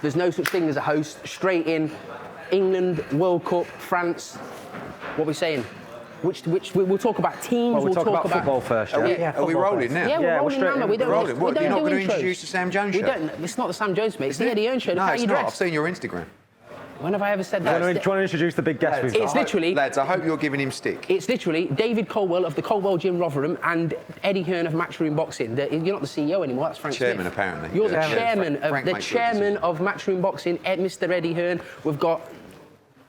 There's no such thing as a host. Straight in. England, World Cup, France. What are we saying? Which we'll talk about teams. Well, we'll talk about football first. Yeah. Are we rolling now? Yeah, we're rolling now. We don't. Rolling. What? You're not going to intros. introduce the Sam Jones show? We don't. It's not the Sam Jones, mate. It's the Eddie Hearn show. No, Look it's how not. you I've seen your Instagram. When have I ever said that? Do you want to introduce the big guest we've got? It's literally... Lads, I hope you're giving him stick. It's literally David Coldwell of the Coldwell Gym Rotherham and Eddie Hearn of Matchroom Boxing. You're not the CEO anymore, that's Frank Chairman, Smith. apparently. You're the Yeah. chairman of Matchroom Boxing, Mr. Eddie Hearn. We've got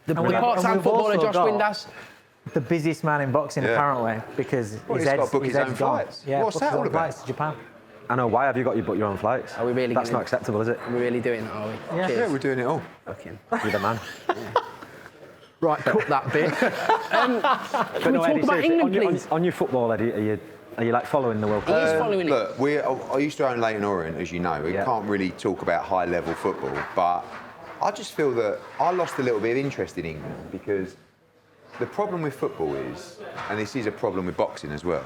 the part-time we've footballer also Josh got Windass. The busiest man in boxing, apparently, because he's got to book his own flights. Yeah, what's that all about? Flights to Japan. I know, why have you got you booked your own flights? Are we really That's not acceptable, is it? Are we really doing that, are we? Yeah. Yeah, we're doing it all. Fucking. You're the man. Right, cut that bit. Can we talk Eddie, about seriously, England, please? on your football, Eddie, are you like following the World Cup? He is following it. Look, I used to own Leyton Orient, as you know. We can't really talk about high-level football, but I just feel that I lost a little bit of interest in England because the problem with football is, and this is a problem with boxing as well,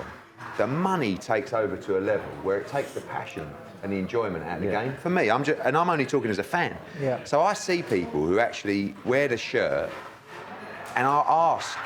the money takes over to a level where it takes the passion and the enjoyment out of the game. For me, I'm only talking as a fan. Yeah. So I see people who actually wear the shirt, and I ask,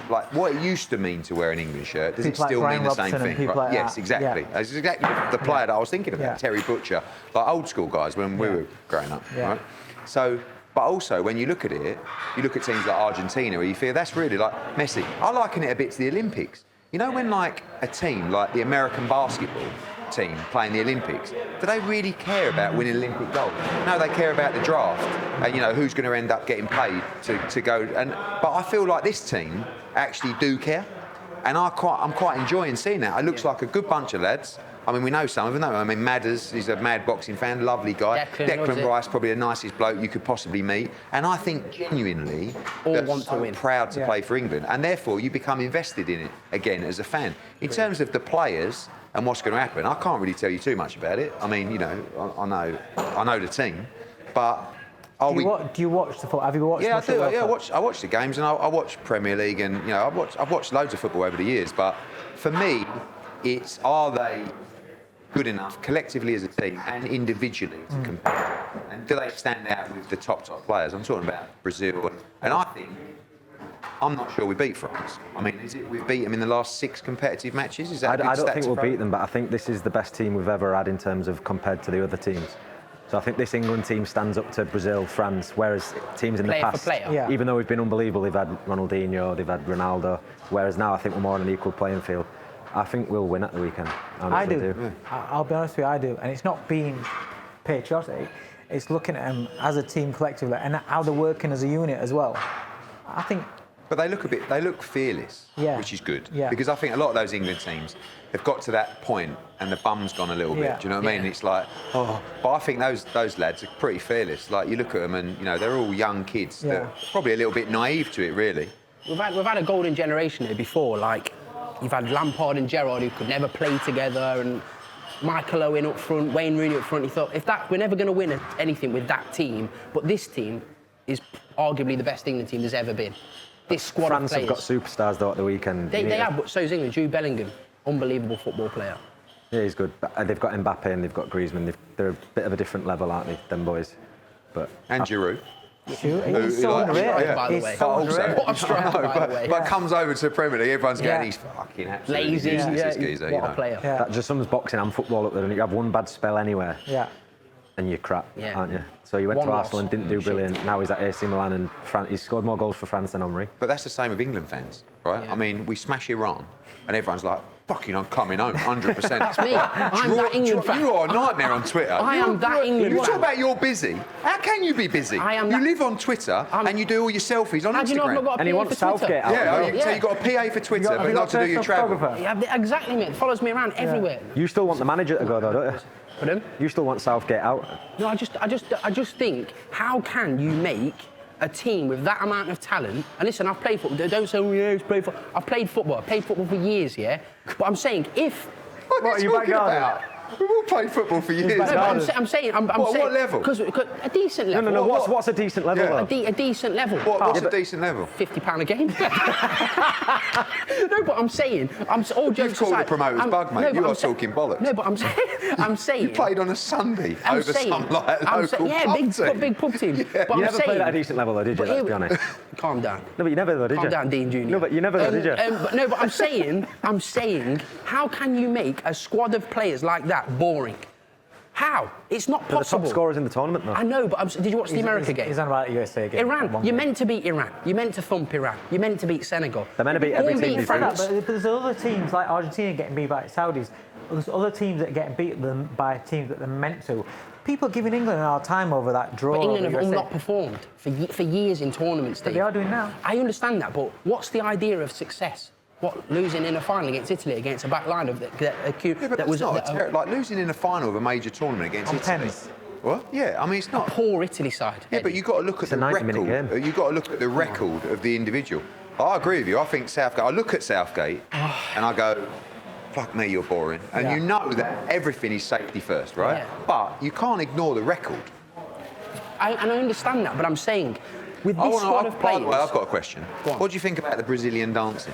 like, what it used to mean to wear an England shirt, does People it still like mean the Brian same Robson and thing? people like Yes, that. exactly. Yeah. That's exactly the player that I was thinking about, Yeah. Terry Butcher, like old school guys when we were growing up, Yeah. right? So, but also when you look at it, you look at teams like Argentina where you feel that's really like Messi. I liken it a bit to the Olympics. You know when like a team like the American basketball team playing the Olympics, do they really care about winning Olympic gold? No, they care about the draft and you know who's going to end up getting paid to go. But I feel like this team actually do care, and I'm quite enjoying seeing that. It looks like a good bunch of lads. I mean, we know some of them, don't we? I mean, Madders, he's a mad boxing fan, lovely guy. Declan Rice, probably the nicest bloke you could possibly meet. And I think genuinely, all want to win. Proud to play for England, and therefore you become invested in it again as a fan. In terms of the players and what's going to happen, I can't really tell you too much about it. I mean, you know, I know the team, but. Do you watch the football? Have you watched? Yeah, I do. Yeah, I watch the games, and I watch Premier League, and you know, I've watched loads of football over the years. But for me, it's are they good enough collectively as a team and individually to compare? And do they stand out with the top players? I'm talking about Brazil, and I think I'm not sure we beat France. I mean, is it we've beat them in the last 6 competitive matches? Is that? I don't think we'll beat them, but I think this is the best team we've ever had in terms of compared to the other teams. So I think this England team stands up to Brazil, France, whereas teams in the past, even though we've been unbelievable, they've had Ronaldinho, they've had Ronaldo, whereas now I think we're more on an equal playing field. I think we'll win at the weekend. I do. I'll be honest with you, I do. And it's not being patriotic, it's looking at them as a team collectively and how they're working as a unit as well. I think... But they look fearless, which is good. Yeah. Because I think a lot of those England teams, they've got to that point and the bum's gone a little bit. Do you know what I mean? It's like, oh. But I think those lads are pretty fearless. Like, you look at them and, you know, they're all young kids. Yeah. They're probably a little bit naive to it, really. We've had a golden generation here before. Like, you've had Lampard and Gerrard who could never play together, and Michael Owen up front, Wayne Rooney up front. You thought, we're never going to win anything with that team. But this team is arguably the best England team there's ever been. This squad France of players. have got superstars though at the weekend. They have, but so is England. Jude Bellingham, unbelievable football player. Yeah, he's good. They've got Mbappe and they've got Griezmann. They're a bit of a different level, aren't they, them boys? But and Giroud. He's so underrated, by the way. What a striker, by the way. But comes over to the Premier League, everyone's going, he's fucking absolutely lazy. This geezer, what a player. That just sums boxing and football up there, and you have one bad spell anywhere. Yeah. And you're crap, aren't you? So you went to Arsenal and didn't do brilliant. Now he's at AC Milan and he's scored more goals for France than Henry. But that's the same with England fans, right? Yeah. I mean, we smash Iran, and everyone's like, fucking, I'm coming home, 100%. That's me. I'm that England fan. You are a nightmare on Twitter. I am that England fan. You talk about you're busy. How can you be busy? You live on Twitter and you do all your selfies on Instagram. Do you know I've not got a PA and he wants for Twitter? Southgate out. So you've got a PA for Twitter, but not to do your travel. Yeah, exactly, mate. Follows me around everywhere. You still want the manager to go, though, don't you? Pardon? You still want Southgate out? No, I just think, how can you make a team with that amount of talent? And listen, I've played football. Don't say, it's played football. I've played football. I've played football for years, yeah? But I'm saying, if... What are you talking about? We've all played football for years. No, but I'm saying... What level? Because a decent level. No. What's a decent level, though? A decent level. What's a decent level? £50 a game. No, but I'm saying... all jokes You've called the promoters bug, mate. You are talking bollocks. No, but I'm saying... You played on a Sunday over some like local pub team. Big pub team. Yeah. But You never played at a decent level, though, did you? Let's be honest. Calm down. No, but you never, though, did you? Calm down, Dean Jr. No, but you never, did you? But I'm saying, how can you make a squad of players like that boring? How? It's not They're possible. the top scorers in the tournament, though. I know, but did you watch the America game? He's on about the USA game. Iran. You're meant to beat Iran. You're meant to thump Iran. You're meant to beat Senegal. They're meant to beat every team. France. But there's other teams like Argentina getting beat by Saudis. There's other teams that are getting beat by teams that they're meant to. People are giving England our time over that draw. But England have all not performed for years in tournaments. But they are doing now. I understand that, but what's the idea of success? What, losing in a final against Italy against a back line of that was not like losing in a final of a major tournament against Italy. Tennis. What? Yeah, I mean it's not a poor Italy side. Yeah, but you've got to look at the record. You've got to look at the record of the individual. I agree with you. I think Southgate. I look at Southgate and I go, fuck me, you're boring. And you know that everything is safety first, right? Yeah. But you can't ignore the record. And I understand that, but I'm saying, with this squad of players... By the way, I've got a question. What do you think about the Brazilian dancing?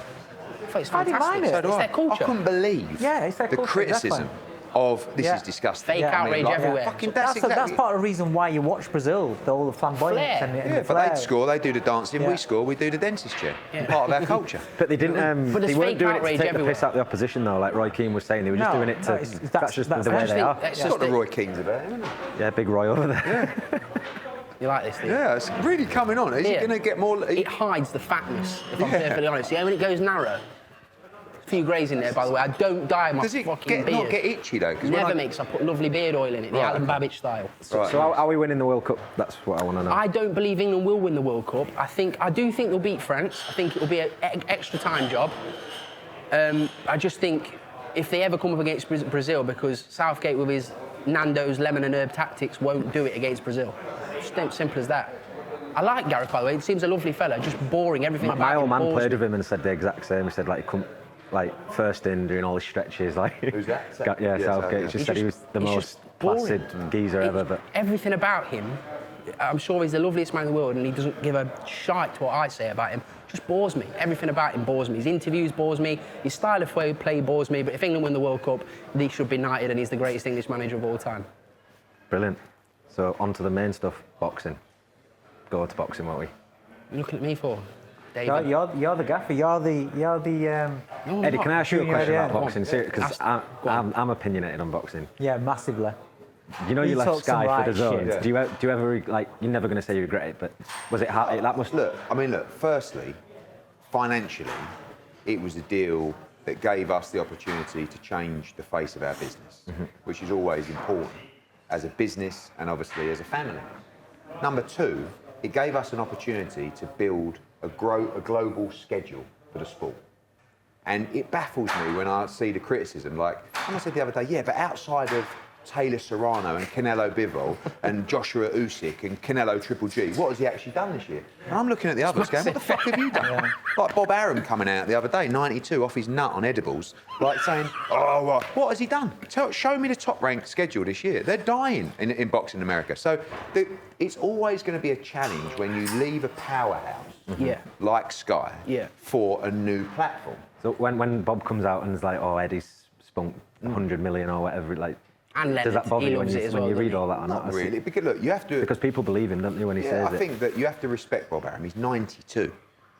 It's fantastic. So it's their culture. I couldn't believe the criticism of this is disgusting. Fake outrage everywhere. That's part of the reason why you watch Brazil, all the flamboyance and the but they score, they do the dancing, we score, we do the dentist chair. Part of our culture. But they didn't. They weren't doing it to take the piss out the opposition, though. Like Roy Keane was saying, they were just doing it to. That's just the way they are. That's just what the Roy Keane's about, isn't it? Yeah, big Roy over there. You like this thing? Yeah, it's really coming on. Is it going to get more? It hides the fatness, if I'm perfectly honest. Yeah, when it goes narrow. Few greys in there, by the way. I don't dye my fucking beard. Does it not get itchy, though? Never makes. I put lovely beard oil in it, the Alan Babbage style. So are we winning the World Cup? That's what I want to know. I don't believe England will win the World Cup. I do think they'll beat France. I think it'll be an extra time job. I just think if they ever come up against Brazil, because Southgate with his Nando's lemon and herb tactics won't do it against Brazil. Just simple as that. I like Gareth, by the way. He seems a lovely fella, just boring. Everything about him. My old man played with him and said the exact same. He said, like, come, like first in doing all his stretches. Like, who's that? Southgate. He just said he was the most placid geezer ever. But everything about him, I'm sure he's the loveliest man in the world, and he doesn't give a shite to what I say about him. Just bores me. Everything about him bores me. His interviews bores me. His style of play bores me. But if England win the World Cup, he should be knighted, and he's the greatest English manager of all time. Brilliant. So on to the main stuff, boxing. Go to boxing, won't we? You're looking at me for? David. You're the gaffer. You're the. Eddie, can I ask you a question about boxing? Because I'm opinionated on boxing. Yeah, massively. You know, you left Sky for the Zone. Yeah. Do you ever like? You're never going to say you regret it, but was it hard? That must look. I mean, look. Firstly, financially, it was a deal that gave us the opportunity to change the face of our business, which is always important as a business and obviously as a family. Number two, it gave us an opportunity to build a global schedule for the sport. And it baffles me when I see the criticism, like, I said the other day, yeah, but outside of Taylor Serrano and Canelo Bivol and Joshua Usyk and Canelo Triple G, what has he actually done this year? And I'm looking at the others going, what the fuck have you done? Yeah. Like Bob Arum coming out the other day, 92, off his nut on edibles, like saying, oh, what has he done? Show me the top-ranked schedule this year. They're dying in boxing in America. So it's always going to be a challenge when you leave a powerhouse like Sky for a new platform. So when Bob comes out and is like, oh, Eddie's spunk 100 million or whatever, like, and does that bother you when you read all that or not? Not really, because look, you have to... Because people believe him, don't they, when he says it? I think that you have to respect Bob Arum. He's 92.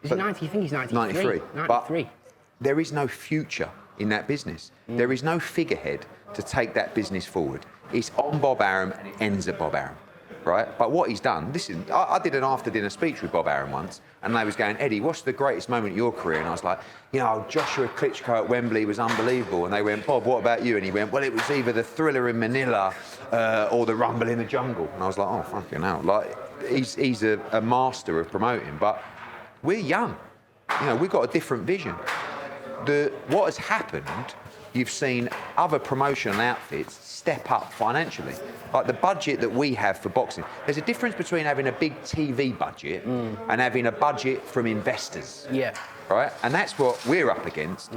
Is he 90? I think he's 93. 93. But there is no future in that business. There is no figurehead to take that business forward. It's on Bob Arum and it ends at Bob Arum, right? But what he's done, listen, I did an after-dinner speech with Bob Arum once, and they was going, Eddie, what's the greatest moment of your career? And I was like, you know, Joshua Klitschko at Wembley was unbelievable. And they went, Bob, what about you? And he went, well, it was either the Thriller in Manila or the Rumble in the Jungle. And I was like, oh, fucking hell. Like, he's a master of promoting, but we're young. You know, we've got a different vision. What has happened, you've seen other promotional outfits step up financially. Like the budget that we have for boxing, there's a difference between having a big TV budget and having a budget from investors. Yeah. Right? And that's what we're up against.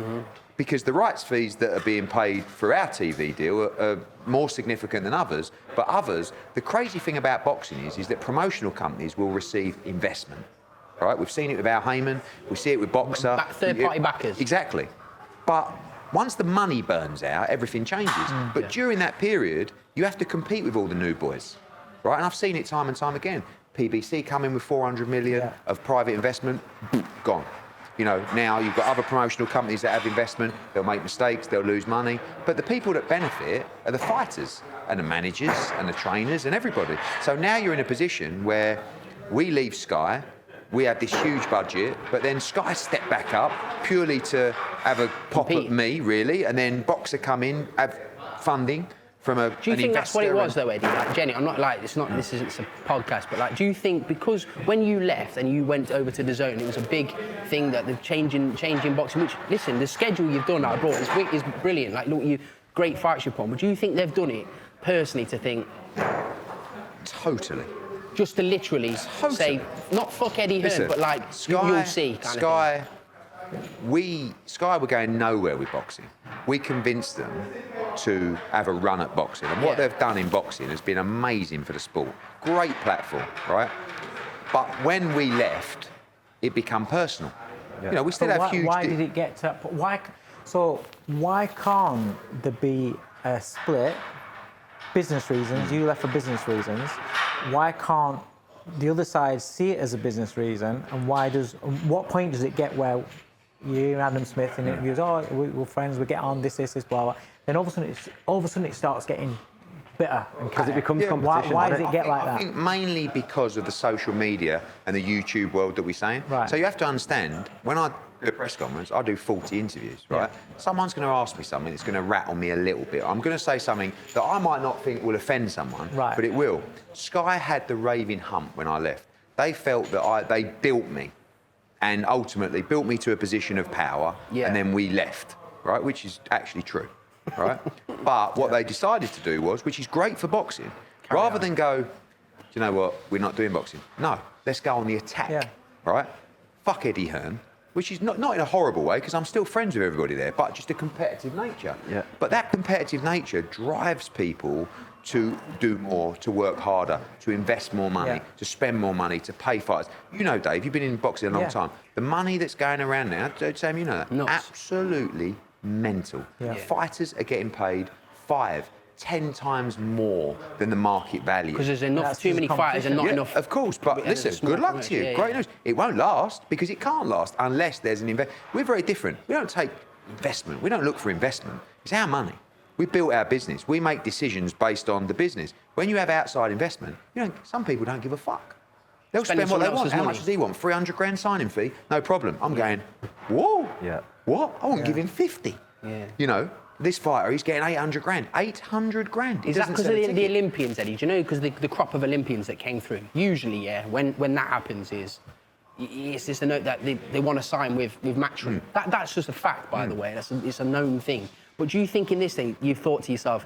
because the rights fees that are being paid for our TV deal are more significant than others. But others, the crazy thing about boxing is that promotional companies will receive investment. Right? We've seen it with Al Heyman. We see it with Boxer. Third-party backers. Exactly. But once the money burns out, everything changes. But during that period, you have to compete with all the new boys. Right? And I've seen it time and time again. PBC come in with 400 million of private investment, gone. You know, now you've got other promotional companies that have investment, they'll make mistakes, they'll lose money. But the people that benefit are the fighters and the managers and the trainers and everybody. So now you're in a position where we leave Sky, we have this huge budget, but then Sky step back up purely to have a pop at me, really, and then Boxer come in, have funding from a. Do you think that's what it was, though, Eddie? Like, Jenny, I'm not like this isn't a podcast, but like, do you think because when you left and you went over to DAZN, it was a big thing that the changing boxing. Which, listen, the schedule you've done, I brought is brilliant. Like, look, great fights you've put on. But do you think they've done it personally to think? Totally. Just to literally say, not fuck Eddie Hearn, but like, you'll see. Sky were going nowhere with boxing. We convinced them to have a run at boxing. And what they've done in boxing has been amazing for the sport. Great platform, right? But when we left, it became personal. Yeah. You know, we still have huge... Why did it get to... Why can't there be a split? Business reasons, you left for business reasons. Why can't the other side see it as a business reason? And what point does it get where you hear Adam Smith in interviews, we're friends, we get on, this, blah, blah. Then all of a sudden it starts getting bitter. Because it becomes competition. Why does it get like that? I think mainly because of the social media and the YouTube world that we're saying. Right. So you have to understand, when I do a press conference, I do 40 interviews, right? Yeah. Someone's going to ask me something that's going to rattle me a little bit. I'm going to say something that I might not think will offend someone, but it will. Sky had the raving hump when I left. They felt that they built me and ultimately built me to a position of power, and then we left, right? Which is actually true, right? But what they decided to do was, which is great for boxing, rather than go, do you know what, we're not doing boxing. No, let's go on the attack, right? Fuck Eddie Hearn, which is not in a horrible way, because I'm still friends with everybody there, but just a competitive nature. Yeah. But that competitive nature drives people to do more, to work harder, to invest more money, to spend more money, to pay fighters. You know, Dave, you've been in boxing a long time. The money that's going around now, Sam, you know that, absolutely mental. Yeah. Fighters are getting paid 5-10 times more than the market value. Because there's enough, too many fighters and not enough. Of course, but listen, good luck to you. Great news. It won't last, because it can't last unless there's an investment. We're very different. We don't take investment. We don't look for investment. It's our money. We built our business. We make decisions based on the business. When you have outside investment, some people don't give a fuck. They'll spend what they want. How much does he want? 300 grand signing fee? No problem. I'm going, whoa, what? I won't give him 50. Yeah. You know, this fighter, he's getting 800 grand. 800 grand. Is that because of the Olympians, Eddie? Do you know, because the crop of Olympians that came through, usually, when that happens it's just a note that they want to sign with Matchroom. That's just a fact, by the way. It's a known thing. But do you think in this thing, you've thought to yourself,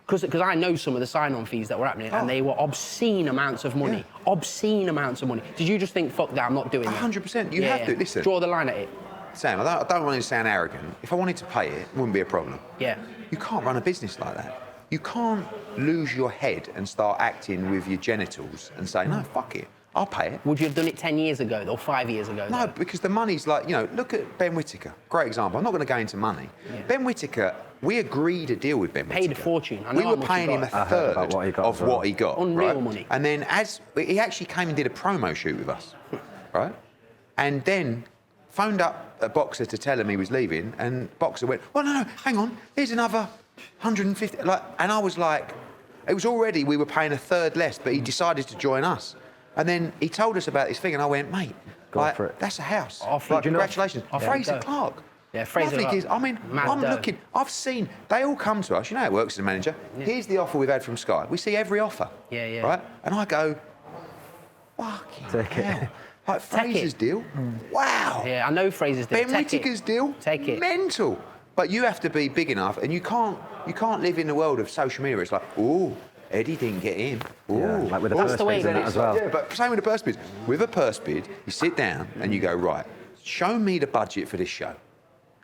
because I know some of the sign-on fees that were happening, and they were obscene amounts of money. Yeah. Obscene amounts of money. Did you just think, fuck that, I'm not doing that? 100%. You have to. Listen. Draw the line at it. Sam, I don't want to sound arrogant. If I wanted to pay it wouldn't be a problem. Yeah. You can't run a business like that. You can't lose your head and start acting with your genitals and say, no, fuck it. I'll pay it. Would you have done it 10 years ago or 5 years ago? No, because the money's like, look at Ben Whittaker. Great example. I'm not going to go into money. Yeah. Ben Whittaker, we agreed a deal with Ben Whittaker. Paid a fortune. We were paying him a third of what he got. Unreal money. And then he actually came and did a promo shoot with us, right? And then phoned up a Boxer to tell him he was leaving, and Boxer went, well, no, hang on, here's another 150. And I was like, it was already, we were paying a third less, but he decided to join us. And then he told us about this thing, and I went, mate, that's a house. Congratulations. Fraser Clark. Yeah, Fraser Clark. I'm looking, I've seen, they all come to us, you know how it works as a manager. Yeah. Here's the offer we've had from Sky. We see every offer. Yeah. Right? And I go, fucking hell. Like Fraser's deal, wow. Yeah, I know Fraser's deal. Ben Whittaker's deal, take it. Mental. But you have to be big enough, and you can't live in the world of social media. It's like, ooh, Eddie didn't get in. Ooh, like with the purse bids as well. Yeah, but same with the purse bids. With a purse bid, you sit down and you go, right, show me the budget for this show.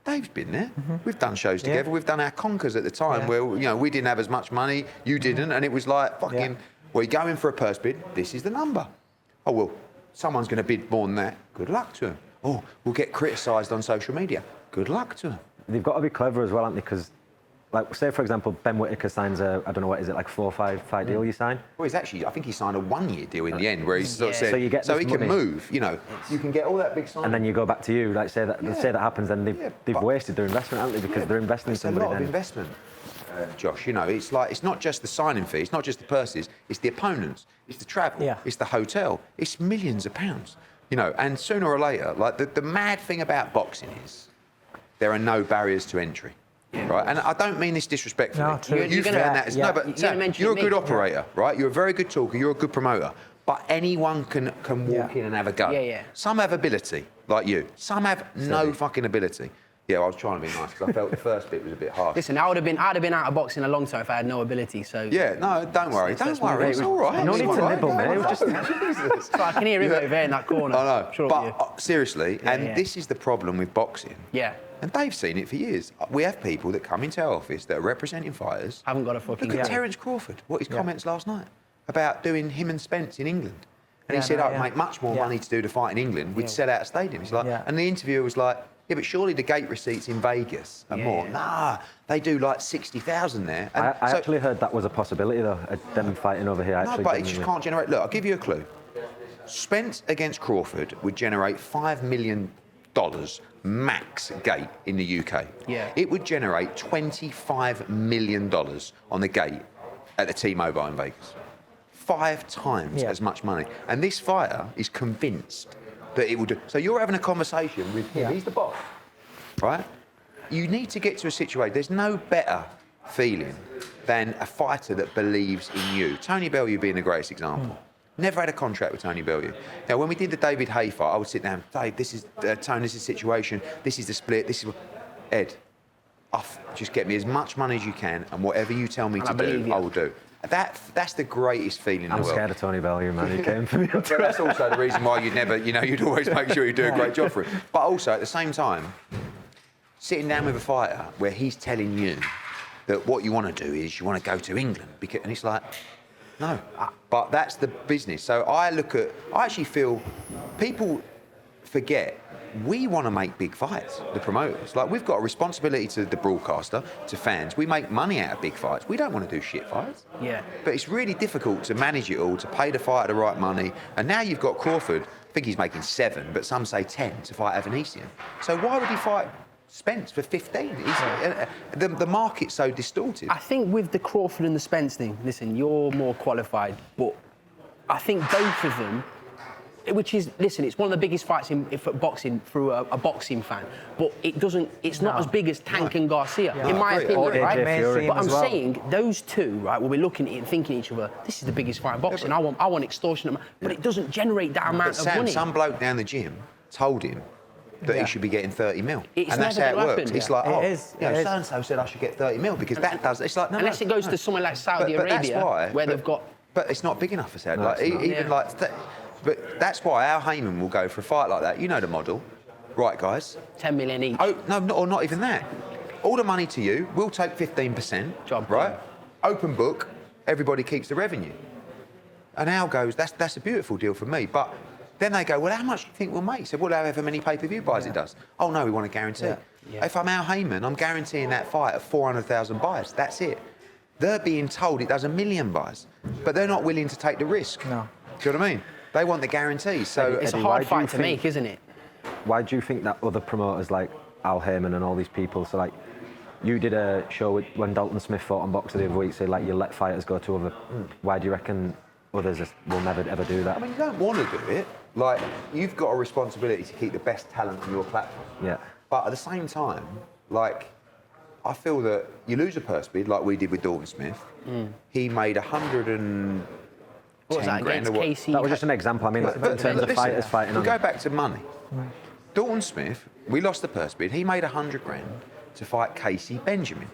Dave's been there. We've done shows together. We've done our Conkers at the time where, you know, we didn't have as much money, you didn't, and it was like, fucking, well, you go in for a purse bid, this is the number. Oh, well, someone's going to bid more than that. Good luck to them. Oh, we'll get criticised on social media. Good luck to them. They've got to be clever as well, haven't they? Because, like, say, for example, Ben Whittaker signs a, I don't know, what is it, like 4 or 5 fight deal you sign? Well, he's actually, I think he signed a 1-year deal in the end where he's sort of said, so, you get so he money. can move, you know. You can get all that big sign. And then you go back to you, like, say that happens, then they've wasted their investment, haven't they? Because they're investing in somebody It's a lot then. of investment, Josh. You know, it's like, it's not just the signing fee, it's not just the purses, it's the opponents, it's the travel, it's the hotel, it's millions of pounds. You know, and sooner or later, like, the mad thing about boxing is there are no barriers to entry. Right, and I don't mean this disrespectfully. No, true. You found that as no, but Sam, you're a good operator, right? You're a very good talker. You're a good promoter. But anyone can walk in and have a go. Some have ability, like you. Some have no fucking ability. Yeah, I was trying to be nice because I felt the first bit was a bit harsh. Listen, I'd have been out of boxing a long time if I had no ability. So yeah, no, don't worry, don't worry. It's all right. No need to nibble, mate. It was just Jesus. So I can hear him over there in that corner. I know, Sure but seriously, and this is the problem with boxing. Yeah. And Dave's seen it for years. We have people that come into our office that are representing fighters. Haven't got a fucking... Look at Terence Crawford, what his comments last night about doing him and Spence in England. And he said, I'd make much more money to do the fight in England. We'd sell out a stadium. He's like, and the interviewer was like, yeah, but surely the gate receipts in Vegas are more. Nah, they do like 60,000 there. And I actually heard that was a possibility, though, them fighting over here. No, but it just can't generate... Look, I'll give you a clue. Spence against Crawford would generate $5 million max gate in the UK. Yeah. It would generate $25 million on the gate at the T-Mobile in Vegas. 5 times as much money. And this fighter is convinced that it will do. So you're having a conversation with him. He's the boss, right? You need to get to a situation. There's no better feeling than a fighter that believes in you. Tony Bellew being the greatest example. Never had a contract with Tony Bellew. Now, when we did the David Hay fight, I would sit down, Dave, this is Tony, this is the situation, this is the split, this is what... Ed, just get me as much money as you can, and whatever you tell me to do, I will do. That's the greatest feeling in the world. I'm scared of Tony Bellew, man. He came for me. But that's also the reason why you'd never, you know, you'd always make sure you do a great job for him. But also, at the same time, sitting down with a fighter where he's telling you that what you want to do is you want to go to England, because, and it's like... No, but that's the business. So I actually feel people forget we want to make big fights, the promoters. Like, we've got a responsibility to the broadcaster, to fans. We make money out of big fights. We don't want to do shit fights. Yeah. But it's really difficult to manage it all, to pay the fighter the right money. And now you've got Crawford, I think he's making 7, but some say 10 to fight Avanesian. So why would he fight Spence for 15? The market's so distorted. I think with the Crawford and the Spence thing, listen, you're more qualified, but I think both of them, which is, listen, it's one of the biggest fights for boxing through a boxing fan, but it's not as big as Tank and Garcia, in my opinion, right? But I'm saying those two, right, we'll be looking at it and thinking each other, this is the biggest fight in boxing, I want extortionate, but it doesn't generate that amount of money. Some bloke down the gym told him that he should be getting 30 mil. It's and that's how it works. It's like, so-and-so said I should get 30 mil because that does... It's like, unless it goes to somewhere like Saudi Arabia, where they've got... But it's not big enough for Saudi. But that's why Al Heyman will go for a fight like that. You know the model. Right, guys? 10 million each. Oh, no, or not even that. All the money to you, we'll take 15%. Job right? done. Open book, everybody keeps the revenue. And Al goes, that's a beautiful deal for me, but... Then they go, well, how much do you think we'll make? So we'll have however many pay-per-view buys it does. Oh, no, we want a guarantee. If I'm Al Heyman, I'm guaranteeing that fight at 400,000 buys. That's it. They're being told it does 1 million buys, but they're not willing to take the risk. No. Do you know what I mean? They want the guarantee. So it's a hard fight to make, isn't it? Why do you think that other promoters like Al Heyman and all these people, so like, you did a show when Dalton Smith fought on Boxer the other week, so like you let fighters go to other... Why do you reckon others will never ever do that? I mean, you don't want to do it. Like, you've got a responsibility to keep the best talent on your platform. Yeah. But at the same time, like, I feel that you lose a purse bid, like we did with Dalton Smith. He made 110 What was that grand. against Casey? That was just an example. I mean, in terms of fighters fighting on... Go back to money. Dalton Smith, we lost the purse bid. He made 100 grand to fight Casey Benjamin.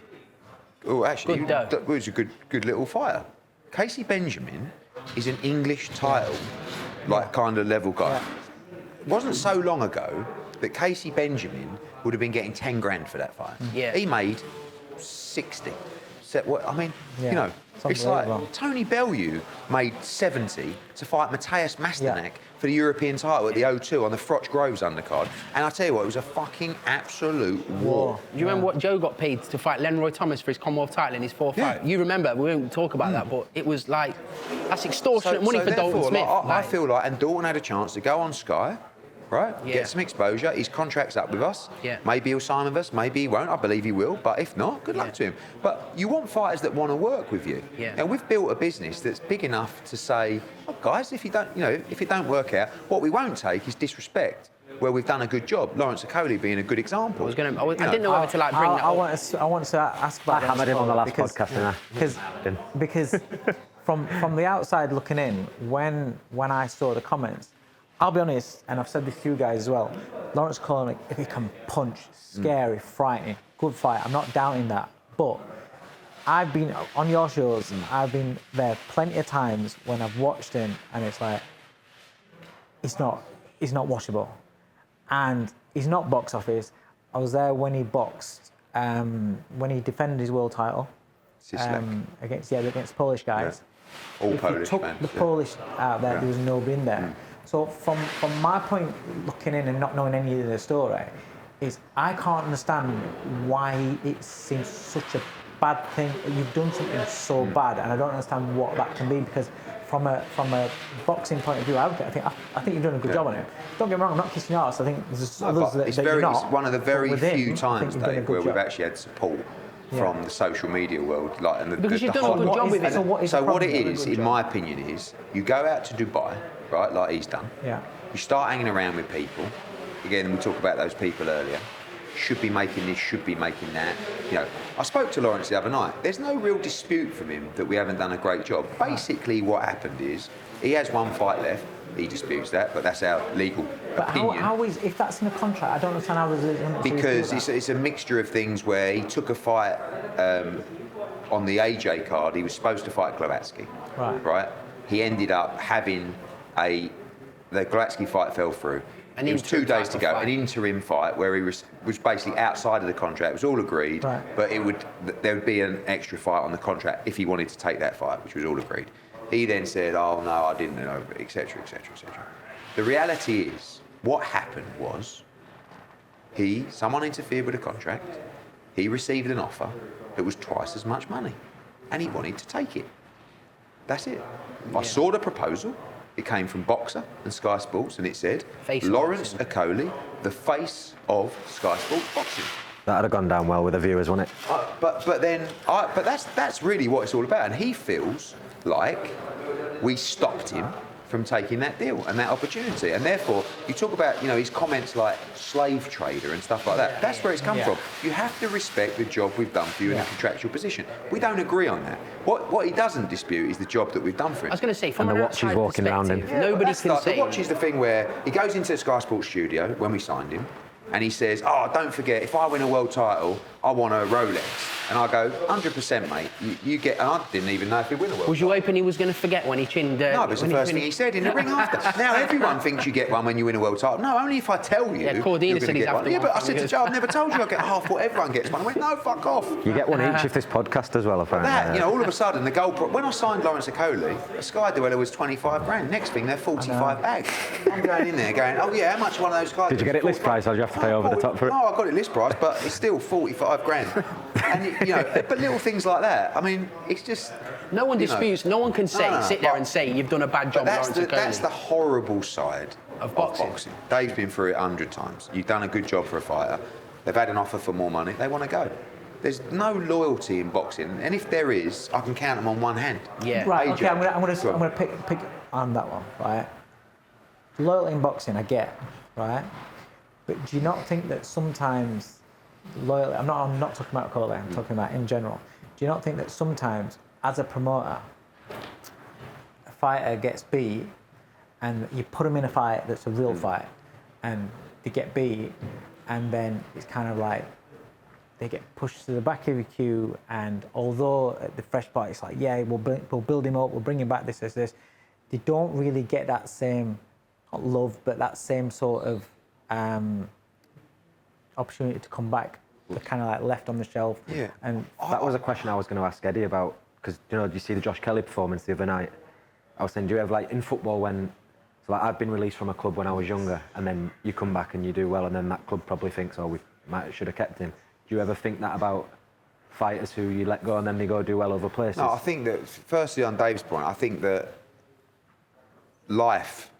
Oh, actually, that was a good little fighter. Casey Benjamin is an English title, like kind of level guy. It wasn't so long ago that Casey Benjamin would have been getting 10 grand for that fight. Yeah. He made 60. I mean, Yeah. you know, it's like unbelievable. Tony Bellew made 70 to fight Matthias Masternak for the European title at the O2 on the Froch Groves undercard. And I tell you what, it was a fucking absolute war. Do you remember what Joe got paid to fight Lenroy Thomas for his Commonwealth title in his fourth fight? You remember, we won't talk about that, but it was like, that's extortionate money for Dalton Smith. I feel like, and Dalton had a chance to go on Sky, right? Get some exposure. His contract's up with us. Maybe he'll sign with us, maybe he won't. I believe he will, but if not, good luck to him. But you want fighters that want to work with you. And we've built a business that's big enough to say, oh, guys, if you don't, you know, if it don't work out, what we won't take is disrespect. Where we've done a good job, Lawrence Okolie being a good example. I didn't know whether to like bring that up. I want to ask about I hammered him on the last podcast, because from the outside looking in, when I saw the comments, I'll be honest, and I've said this to you guys as well, Lawrence Okolie, if he can punch, scary, frightening, good fight, I'm not doubting that. But I've been on your shows, I've been there plenty of times when I've watched him, and it's like, he's not watchable. And he's not box office. I was there when he boxed, when he defended his world title against Polish guys. All If Polish you took fans, the Polish out there, there was nobody in there. So from my point, looking in and not knowing any of the story, is I can't understand why it seems such a bad thing. You've done something so bad, and I don't understand what that can be, because from a boxing point of view, I think you've done a good job on it. Don't get me wrong, I'm not kissing your ass. I think there's others that you're not. It's one of the very few times, Dave, where we've job. actually had support from the social media world, like, and Because you've done a good job with it. So what it is, in my opinion, is you go out to Dubai, right, like he's done. You start hanging around with people. Again, we talked about those people earlier. Should be making this, should be making that. You know, I spoke to Lawrence the other night. There's no real dispute from him that we haven't done a great job. Basically, what happened is he has one fight left. He disputes that, but that's our legal opinion. How is, if that's in a contract, I don't understand how there's because it's a mixture of things where he took a fight on the AJ card. He was supposed to fight Glovatsky, right? He ended up having the Glovatsky fight fell through. It was 2 days to go, an interim fight where he was basically outside of the contract. It was all agreed, but there would be an extra fight on the contract if he wanted to take that fight, which was all agreed. He then said, oh no, I didn't know, etc., etc., etc. The reality is, what happened was, someone interfered with the contract, he received an offer that was twice as much money, and he wanted to take it. That's it. I saw the proposal. It came from Boxer and Sky Sports, and it said, Lawrence Okolie, the face of Sky Sports Boxing. That'd have gone down well with the viewers, wouldn't it? But that's really what it's all about, and he feels like we stopped him from taking that deal and that opportunity, and therefore you talk about, you know, his comments like slave trader and stuff like that. That's where it's come from. You have to respect the job we've done for you in a contractual position. We don't agree on that. What he doesn't dispute is the job that we've done for him. I was going to say, from and an the watch he's outside walking around in. nobody can say. The watch is the thing where he goes into the Sky Sports studio when we signed him, and he says, oh, don't forget, if I win a world title, I want a Rolex. And I go, 100%, mate. You get, and I didn't even know if he'd win a world title. Was you hoping he was going to forget when he chinned? No, but it's the first thing he said in the ring after. Now, everyone thinks you get one when you win a world title. No, only if I tell you. Yeah, Cordina said he's after one. Yeah, but I said to Joe, I've never told you I get half what everyone gets one. I went, no, fuck off. You get one each if this podcast as well, apparently. That, you know, all of a sudden, the goal... When I signed Lawrence Okolie, a Sky dueller was 25 grand. Next thing, they're 45 bags. I'm going in there going, oh, yeah, how much one of those guys... Did you get it list price or did you have to pay over the top for it? No, I got it list price, but it's still 45 grand. And, you know, but little things like that, I mean, it's just... No one disputes, no one can say, sit there and say, you've done a bad job, Lawrence Okolie. That's the horrible side of boxing. Dave's been through it 100 times. You've done a good job for a fighter. They've had an offer for more money. They want to go. There's no loyalty in boxing, and if there is, I can count them on one hand. Yeah. Right. Okay. I'm gonna pick on that one. Right. Loyalty in boxing, I get. Right. But do you not think that sometimes loyalty? I'm not talking about Okolie. I'm talking about in general. Do you not think that sometimes, as a promoter, a fighter gets beat, and you put them in a fight that's a real fight, and they get beat, and then it's kind of like they get pushed to the back of the queue, and although at the fresh part it's like, yeah, we'll build him up, we'll bring him back, this, they don't really get that same, not love, but that same sort of opportunity to come back, they're kind of like left on the shelf. Yeah. And that was a question I was going to ask Eddie about, because, you know, do you see the Josh Kelly performance the other night? I was saying, do you have, like, in football when, so like I'd been released from a club when I was younger, and then you come back and you do well, and then that club probably thinks, oh, we should have kept him. Do you ever think that about fighters who you let go and then they go do well other places? No, I think that, firstly, on Dave's point, I think that life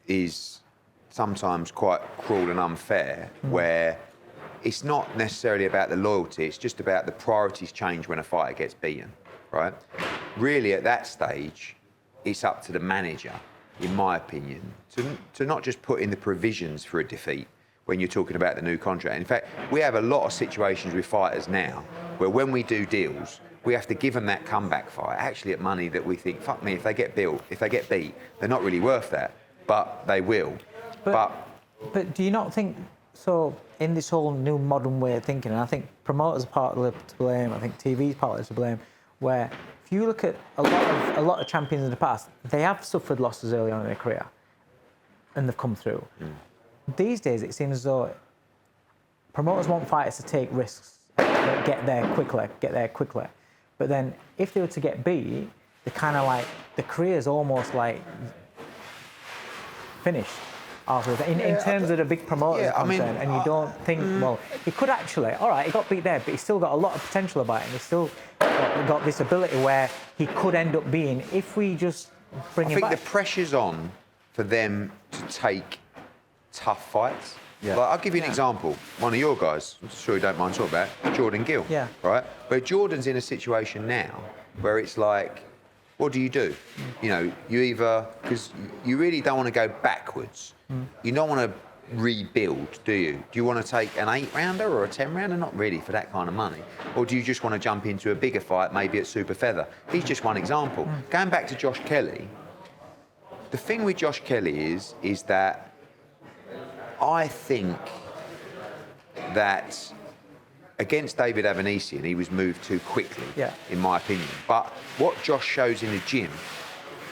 is sometimes quite cruel and unfair, where it's not necessarily about the loyalty, it's just about the priorities change when a fighter gets beaten, right? Really, at that stage, it's up to the manager, in my opinion, to not just put in the provisions for a defeat when you're talking about the new contract. In fact, we have a lot of situations with fighters now where when we do deals, we have to give them that comeback fight, actually at money that we think, fuck me, if they get beat, they're not really worth that, but they will. But do you not think, so in this whole new modern way of thinking, and I think promoters are partly to blame, I think TV's partly to blame, where if you look at a lot of champions in the past, they have suffered losses early on in their career, and they've come through. These days, it seems as though promoters want fighters to take risks, get there quickly. But then, if they were to get beat, they're kind of like, the career's almost like finished. In terms of the big promoters concerned, and you don't think, well, he could actually, all right, he got beat there, but he's still got a lot of potential about him. He's still got this ability where he could end up being, if we just bring him back. I think the pressure's on for them to take tough fights. Yeah. Like, I'll give you an example. One of your guys, I'm sure you don't mind talking about, Jordan Gill. Yeah. Right? But Jordan's in a situation now where it's like, what do? You know, you either, because you really don't want to go backwards. You don't want to rebuild, do you? Do you want to take an 8-rounder or a 10-rounder? Not really, for that kind of money. Or do you just want to jump into a bigger fight, maybe at Super Feather? He's just one example. Going back to Josh Kelly, the thing with Josh Kelly is that I think that against David Avanesian, he was moved too quickly, in my opinion. But what Josh shows in the gym,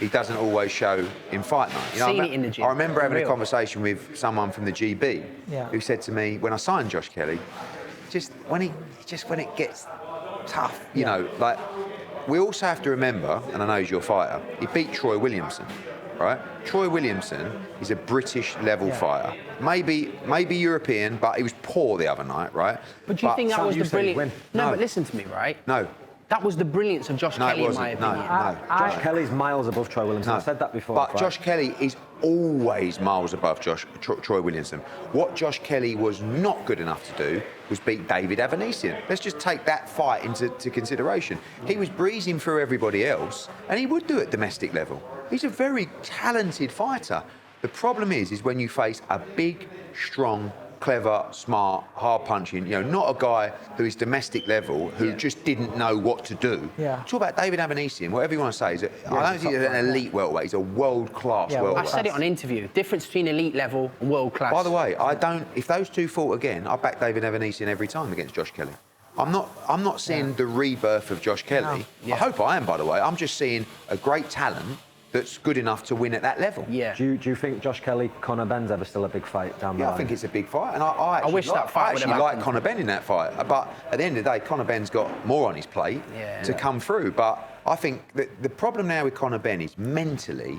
he doesn't always show in fight night. You know, Seen it in the gym. I remember having a conversation with someone from the GB who said to me, when I signed Josh Kelly, just when it gets tough, you know, like, we also have to remember, and I know he's your fighter, he beat Troy Williamson, right? Troy Williamson is a British level fighter. Maybe European, but he was poor the other night, right? But do you think that was the brilliant? No, but listen to me, right? No. That was the brilliance of Josh Kelly, in my opinion. No. Josh Kelly's miles above Troy Williamson. I've said that before. But Josh Kelly is always miles above Troy Williamson. What Josh Kelly was not good enough to do was beat David Avanesian. Let's just take that fight into consideration. He was breezing through everybody else, and he would do it at domestic level. He's a very talented fighter. The problem is when you face a big, strong, clever, smart, hard-punching, you know, not a guy who is domestic level, who just didn't know what to do. Talk about David Avanesian, whatever you want to say. I don't think he's an elite welterweight, he's a world-class welterweight. I said it on interview, difference between elite level and world-class. By the way, if those two fought again, I'd back David Avanesian every time against Josh Kelly. I'm not seeing the rebirth of Josh Kelly. I hope I am, by the way. I'm just seeing a great talent that's good enough to win at that level. Yeah. Do you think Josh Kelly, Conor Benn's ever still a big fight down the line? I think it's a big fight, and I wish that fight would have happened. like Conor Benn in that fight. But at the end of the day, Conor Benn's got more on his plate to come through. But I think that the problem now with Conor Benn is mentally,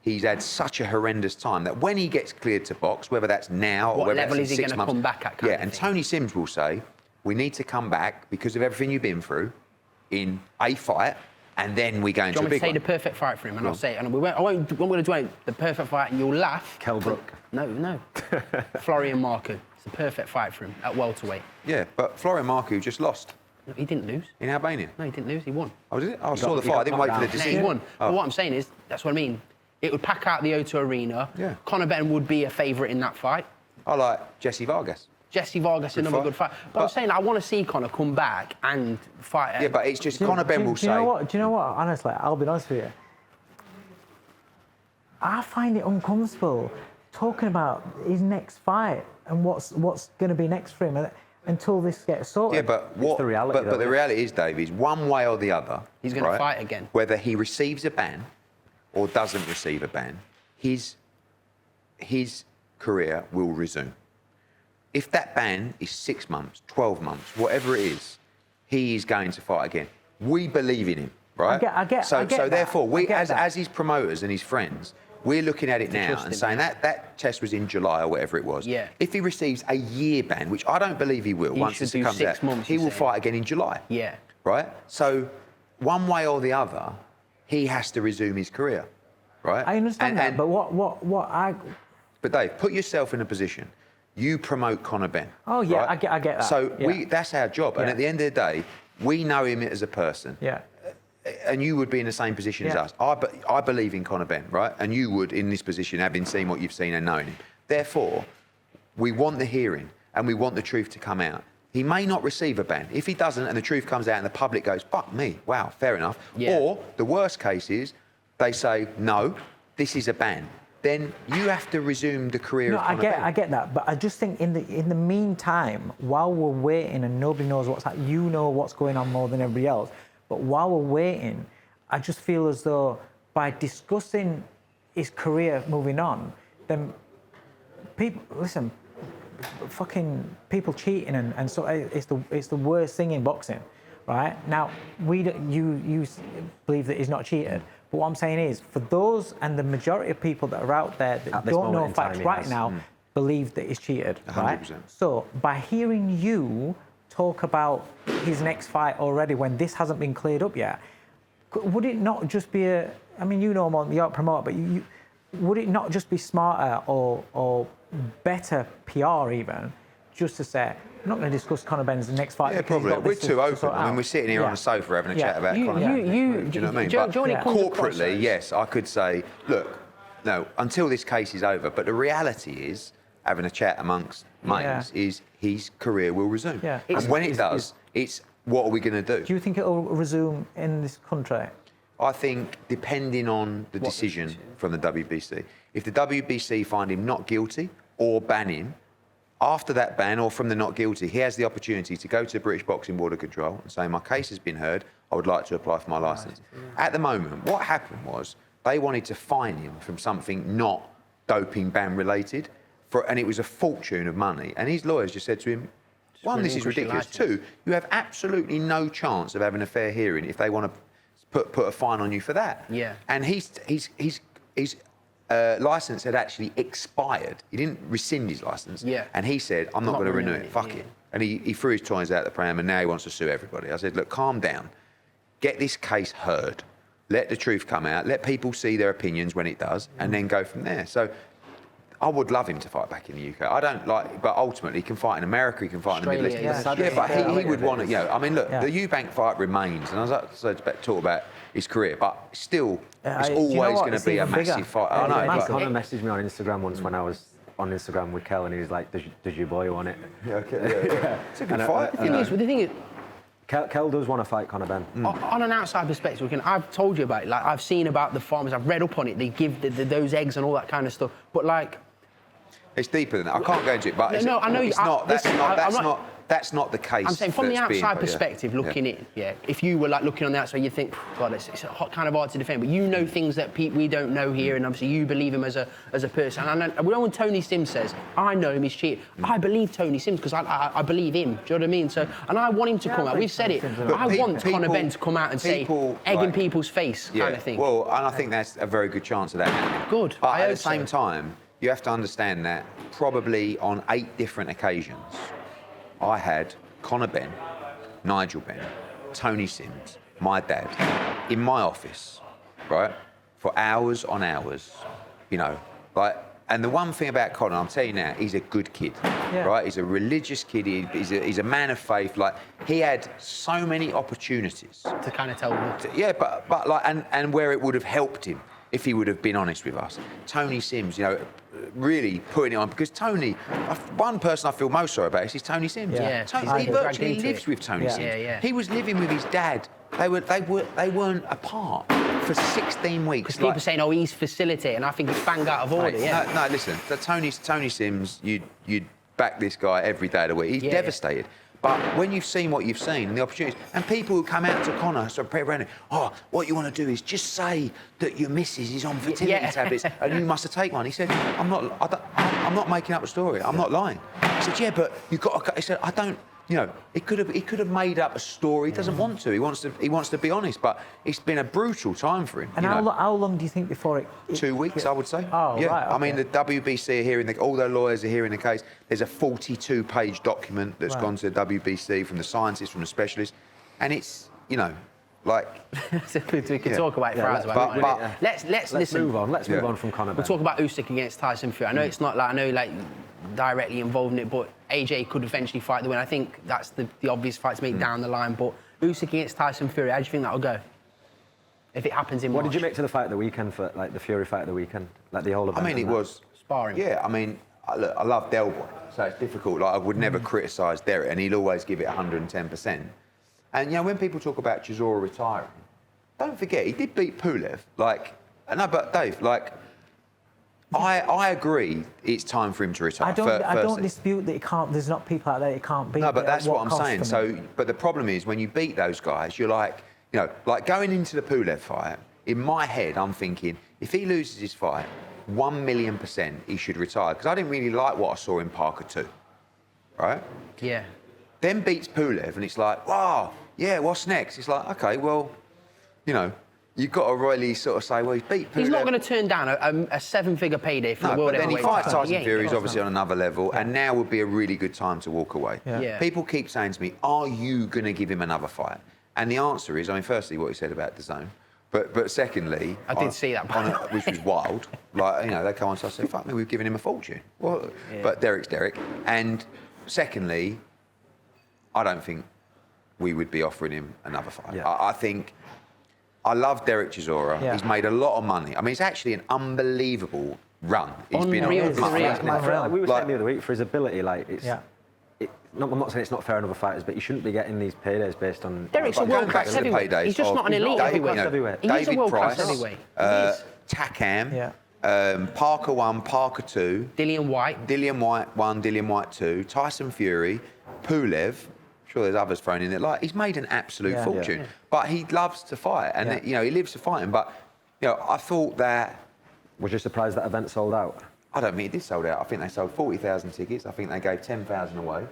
he's had such a horrendous time that when he gets cleared to box, whether that's now or whether that's in 6 months... What level is he going to come back at? And Tony Sims will say, we need to come back because of everything you've been through in a fight, and then we go into a big one. Do you want me to say the perfect fight for him? And I'll say it. And I'm going to do the perfect fight, and you'll laugh. Kell Brook. No. Florian Marku. It's the perfect fight for him at welterweight. Yeah, but Florian Marku just lost. No, he didn't lose. In Albania? No, he didn't lose. He won. Oh, did it? I saw the fight. I didn't wait for the decision. No, he won. But what I'm saying is, that's what I mean. It would pack out the O2 Arena. Yeah. Conor Benn would be a favourite in that fight. I like Jesse Vargas. Jesse Vargas, another good fight. But I'm saying I want to see Conor come back and fight. Yeah, but it's just Conor Benn will say... Do you know what? Honestly, I'll be honest with you. I find it uncomfortable talking about his next fight and what's going to be next for him until this gets sorted. Yeah, but what? The reality, but the reality is, Dave, is one way or the other. He's going to fight again. Whether he receives a ban or doesn't receive a ban, his career will resume. if that ban is 6 months, 12 months, whatever it is, he is going to fight again. We believe in him, right? I get so that. therefore, we, I get as his promoters and his friends, we're looking at it now and saying that test was in July or whatever it was. Yeah. If he receives a year ban, which I don't believe he will, once this comes out, he will fight again in July. Yeah. Right? So, one way or the other, he has to resume his career, right? I understand that, but what I... But Dave, put yourself in a position. You promote Conor Benn. Oh, yeah, right? I get that. So yeah. that's our job. And at the end of the day, we know him as a person. Yeah. And you would be in the same position as us. I believe in Conor Benn, right? And you would, in this position, having seen what you've seen and knowing him. Therefore, we want the hearing and we want the truth to come out. He may not receive a ban. If he doesn't and the truth comes out and the public goes, fuck me, wow, fair enough. Yeah. Or the worst case is they say, no, this is a ban. Then you have to resume the career of Conor Benn. I get that, but I just think in the meantime, while we're waiting and nobody knows what's happening, you know what's going on more than everybody else, but while we're waiting, I just feel as though by discussing his career moving on, then people, listen, fucking people cheating and so it's the worst thing in boxing, right? Now, you believe that he's not cheated, but what I'm saying is, for those and the majority of people that are out there that don't know facts right now, believe that he's cheated, 100%. Right? So by hearing you talk about his next fight already when this hasn't been cleared up yet, would it not just be I mean, you know more than the promoter, but would it not just be smarter or better PR even, just to say, I'm not going to discuss Conor Benn's next fight? Yeah, probably. We're too open. I mean, we're sitting here on a sofa having a chat about Conor Benn. Do you know what I mean? But corporately, yes, I could say, look, no, until this case is over. But the reality is, having a chat amongst mates, is his career will resume. Yeah. And when it does, it's what are we going to do? Do you think it will resume in this country? I think, depending on the decision from the WBC, if the WBC find him not guilty or ban him, after that ban or from the not guilty, he has the opportunity to go to the British Boxing Board of Control and say, my case has been heard, I would like to apply for my licence. At the moment, what happened was they wanted to fine him from something not doping ban related, and it was a fortune of money. And his lawyers just said to him, one, this is ridiculous. Two, you have absolutely no chance of having a fair hearing if they want to put a fine on you for that. Yeah. And his licence had actually expired. He didn't rescind his licence. Yeah. And he said, I'm not going to renew it. Fuck it. And he threw his toys out the pram and now he wants to sue everybody. I said, look, calm down. Get this case heard. Let the truth come out. Let people see their opinions when it does and then go from there. So I would love him to fight back in the UK. I don't like, but ultimately he can fight in America, he can fight in the Middle East. Yeah, but he would want to, you know, I mean, look, the Eubank fight remains, and I was about to talk about his career, but still, it's always going to be a massive fight. I know. Conor messaged me on Instagram once when I was on Instagram with Kel, and he was like, does your boy want it? Yeah, okay. Yeah. It's a good fight. The thing is, Kel does want to fight Conor Benn. On an outside perspective, I've told you about it. Like, I've seen about the farmers, I've read up on it. They give those eggs and all that kind of stuff. But like, it's deeper than that. I can't go into it, but I know it's not. That's not the case. I'm saying from the outside perspective, looking in, if you were like looking on the outside, you'd think, God, it's kind of hard to defend. But you know things that we don't know here, and obviously you believe him as a person. And when Tony Sims says, I know him, he's cheated, I believe Tony Sims because I believe him. Do you know what I mean? So, and I want him to come out. We've said it. I want Conor Benn to come out and say, egg in people's face, kind of thing. Well, and I think that's a very good chance of that happening. Good. But at the same time, you have to understand that probably on 8 different occasions, I had Conor Benn, Nigel Benn, Tony Sims, my dad, in my office, right, for hours on hours, you know, like. And the one thing about Conor, I'm telling you now, he's a good kid, right? He's a religious kid. He's a man of faith. Like, he had so many opportunities to kind of tell them. But like, and where it would have helped him if he would have been honest with us. Tony Sims, you know, really putting it on, because Tony, one person I feel most sorry about is Tony Sims. Yeah. He virtually lives with Tony Sims. Yeah. He was living with his dad. They weren't apart for 16 weeks. Because people saying, oh, he's facilitating. I think it's bang out of order. No, listen. Tony Sims, you'd back this guy every day of the week. He's devastated. But when you've seen what you've seen and the opportunities, and people who come out to Conor, so Brandon, what you want to do is just say that your missus is on fertility tablets and you must have taken one. He said, I'm not making up a story. I'm not lying. He said, yeah, but you've got to... He said, I don't... You know, he could have made up a story. He doesn't want to. He wants to be honest. But it's been a brutal time for him. And how long do you think before it? 2 weeks, I would say. Oh, yeah. right. Okay. I mean, the WBC are hearing all their lawyers are hearing the case. There's a 42-page document that's gone to the WBC from the scientists, from the specialists, and it's, you know, like... we could talk about it for hours. But let's listen. Move on. Let's move on from Conor. We'll talk about Usyk against Tyson Fury. I know it's not like directly involved in it, but AJ could eventually fight the win. I think that's the obvious fight to make down the line. But Usyk against Tyson Fury, how do you think that'll go? If it happens in March. What did you make to the fight of the weekend for the Fury fight of the weekend? Like the whole event? I mean, it was sparring. Yeah, I mean, look, I love Del Boy, so it's difficult. Like, I would never criticise Derek, and he'll always give it 110%. And you know, when people talk about Chisora retiring, don't forget he did beat Pulev. Like, no, but Dave, like, I agree. It's time for him to retire. I don't dispute that he can't. There's not people out there he can't beat. No, but that's what I'm saying. So, but the problem is when you beat those guys, you're like, you know, like going into the Pulev fight. In my head, I'm thinking if he loses his fight, 1,000,000% he should retire because I didn't really like what I saw in Parker 2. Right? Yeah. Then beats Pulev, and it's like, wow, yeah, what's next? It's like, okay, well, you know. You've got to really sort of say, well, he's beat Pulev. He's not going to turn down a 7-figure payday for the world but then he fights title. Tyson Fury, he's obviously on another level, and now would be a really good time to walk away. Yeah. People keep saying to me, are you going to give him another fight? And the answer is, I mean, firstly, what he said about DAZN, but secondly... I did see that. Which was wild. Like, you know, they come on, so I said, fuck me, we've given him a fortune. Well, but Derek's Derek. And secondly, I don't think we would be offering him another fight. Yeah. I think... I love Derek Chisora. Yeah. He's made a lot of money. I mean, it's actually an unbelievable run. He's been on. Unreal. We were saying the other week, for his ability, like, it's... Yeah. I'm not saying it's not fair on other fighters, but you shouldn't be getting these paydays based on... Derek's a world-class heavyweight. He's just not an elite heavyweight. He is a world-class heavyweight. Takam, Parker 1, Parker 2. Dillian White 1, Dillian White 2. Tyson Fury, Pulev. Sure, there's others thrown in there. Like, he's made an absolute fortune. But he loves to fight, and you know, he lives to fight him. But you know, I thought that... Was you surprised that event sold out? I don't think it did sold out. I think they sold 40,000 tickets. I think they gave 10,000 away.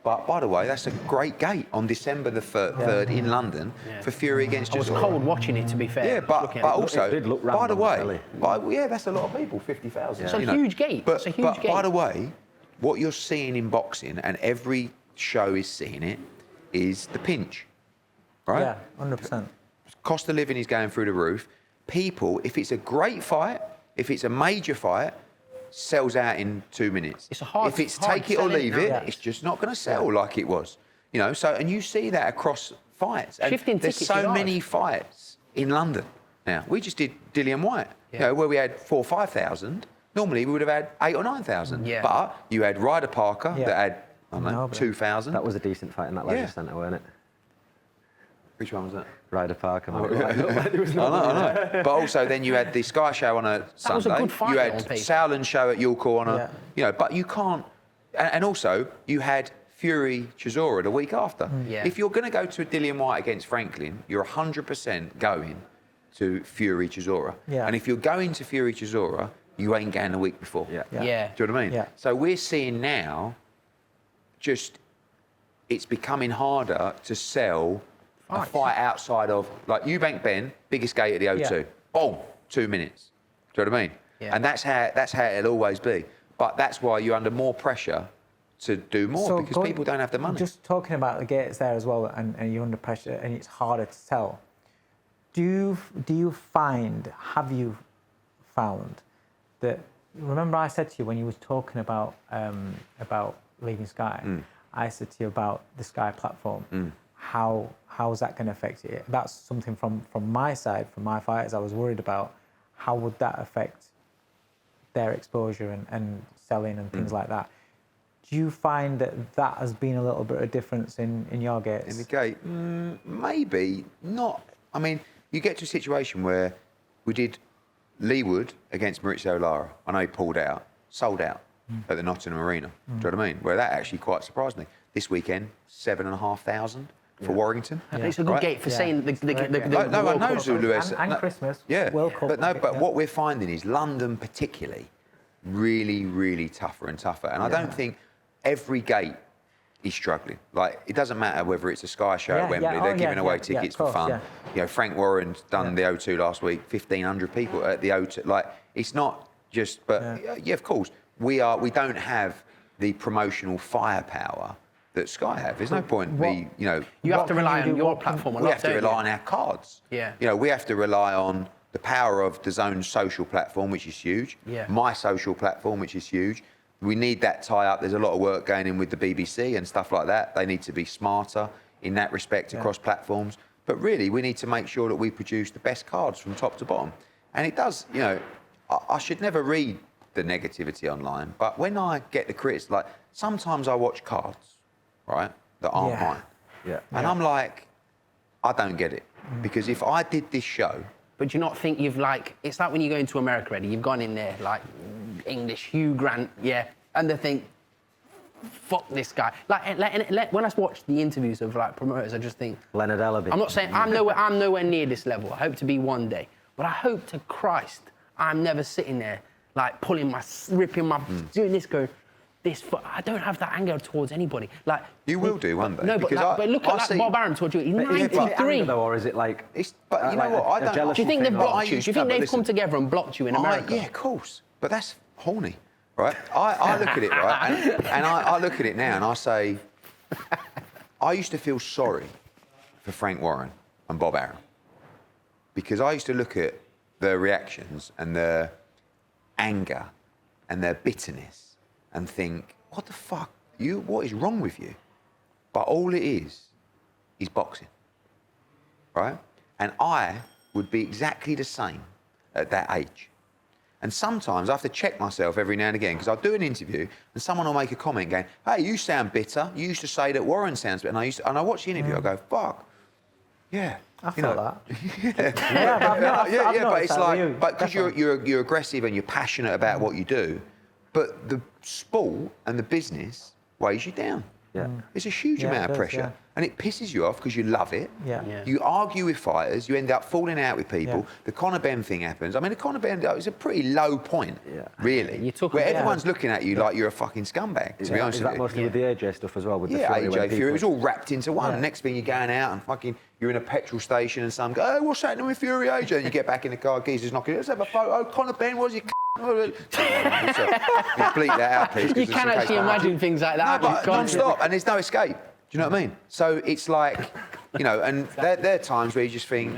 But by the way, that's a great gate on December the 3rd in London for Fury against Chisora. I was cold watching it, to be fair. Yeah, but also, it did look by the way, telly. that's a lot of people, 50,000. It's a huge gate. But, it's a huge gate. By the way, what you're seeing in boxing, and every show is seeing it, is the pinch, right? Yeah, 100%. Cost of living is going through the roof. People, if it's a great fight, if it's a major fight, sells out in 2 minutes. It's a hard. If it's take it or leave it, Yeah. it's just not going to sell like it was. You know, so and you see that across fights. And Shifting there's tickets so is many fights in London now. We just did Dillian White, you know, where we had 4,000 or 5,000. Normally we would have had 8,000 or 9,000. Yeah. But you had Ryder Parker that had, I don't know, 2,000. That was a decent fight in that leisure centre, wasn't it? Which one was that? Ryder Parker. I know. But also then you had the Sky Show on a Sunday. was a good fight you on had paper. Sauerland Show at York on a, you know, but you can't. And also you had Fury Chisora the week after. Yeah. If you're going to go to a Dillian White against Franklin, you're 100% going to Fury Chisora. Yeah. And if you're going to Fury Chisora, you ain't going the week before. Yeah. Do you know what I mean? Yeah. So we're seeing now, just it's becoming harder to sell a fight outside of, like Eubank Benn, biggest gate at the O2. Boom, 2 minutes. Do you know what I mean? Yeah. And that's how it'll always be. But that's why you're under more pressure to do more because people don't have the money. Just talking about the gates there as well, and you're under pressure, and it's harder to tell. Have you found that? Remember, I said to you when you was talking about leaving Sky, I said to you about the Sky platform. How is that going to affect you? That's something from my side, from my fighters, I was worried about. How would that affect their exposure and selling and things like that? Do you find that has been a little bit of difference in your gates? In the gate? Maybe not. I mean, you get to a situation where we did Leewood against Maurizio Lara. I know he pulled out, sold out at the Nottingham Arena. Do you know what I mean? Where that actually quite surprised me. This weekend, 7,500 for Warrington. It's a good gate for saying the no one knows who Lewis and Christmas. Yeah, World Cup. But what we're finding is London particularly really, really tougher and tougher. And I don't think every gate is struggling. Like, it doesn't matter whether it's a Sky show at Wembley, they're giving away tickets for fun. You know, Frank Warren's done the O2 last week, 1,500 people at the O2. Like, it's not just, but of course, we don't have the promotional firepower that Sky have. There's no point You have to rely on your platform a lot. We have to rely on our cards. Yeah. You know, we have to rely on the power of the Zone's social platform, which is huge. Yeah. My social platform, which is huge. We need that tie-up. There's a lot of work going in with the BBC and stuff like that. They need to be smarter in that respect across platforms. But really, we need to make sure that we produce the best cards from top to bottom. And it does, you know, I should never read the negativity online, but when I get the critics, like, sometimes I watch cards, right, that aren't mine. Yeah. And I'm like, I don't get it. Because if I did this show... But do you not think you've, like... It's like when you go into America, Eddie, you've gone in there, like, English, Hugh Grant, and they think, fuck this guy. Like, when I watch the interviews of, like, promoters, I just think... Leonard Ellaby. I'm not saying... I'm nowhere near this level. I hope to be one day. But I hope to Christ I'm never sitting there, like, ripping my... Doing this, go... I don't have that anger towards anybody. Like, you will do one day. No, but look at like, Bob Arum towards you. He's 93. Though, or is it like? But you know what? I don't. Do you think they've blocked you? Do you think they've come together and blocked you in America? Yeah, of course. But that's horny, right? I look at it, right, and I look at it now and I say, I used to feel sorry for Frank Warren and Bob Arum because I used to look at their reactions and their anger and their bitterness and think, what the fuck? What is wrong with you? But all it is boxing, right? And I would be exactly the same at that age. And sometimes I have to check myself every now and again because I'll do an interview and someone will make a comment going, hey, you sound bitter. You used to say that Warren sounds bitter. And I watch the interview, I go, fuck, yeah. I felt that. But it's like, but because you're aggressive and you're passionate about what you do, but the sport and the business weighs you down. Yeah. It's a huge amount of pressure. And it pisses you off because you love it. Yeah. You argue with fighters, you end up falling out with people. Yeah. The Conor Benn thing happens. I mean, the Conor Benn is a pretty low point, really, where everyone's looking at you like you're a fucking scumbag, to be honest with you. Is that mostly with the AJ stuff as well? With the Fury, AJ Fury, it was all wrapped into one. Next thing you're going out and fucking, you're in a petrol station and some go, oh, what's happening with Fury, AJ? And you get back in the car, geezer's knocking, let's have a photo. Oh, Conor Benn, what's your you bleep that out, please. You can actually imagine things like that. No, but non-stop, and there's no escape. Do you know what I mean? So it's like, you know, and there are times where you just think,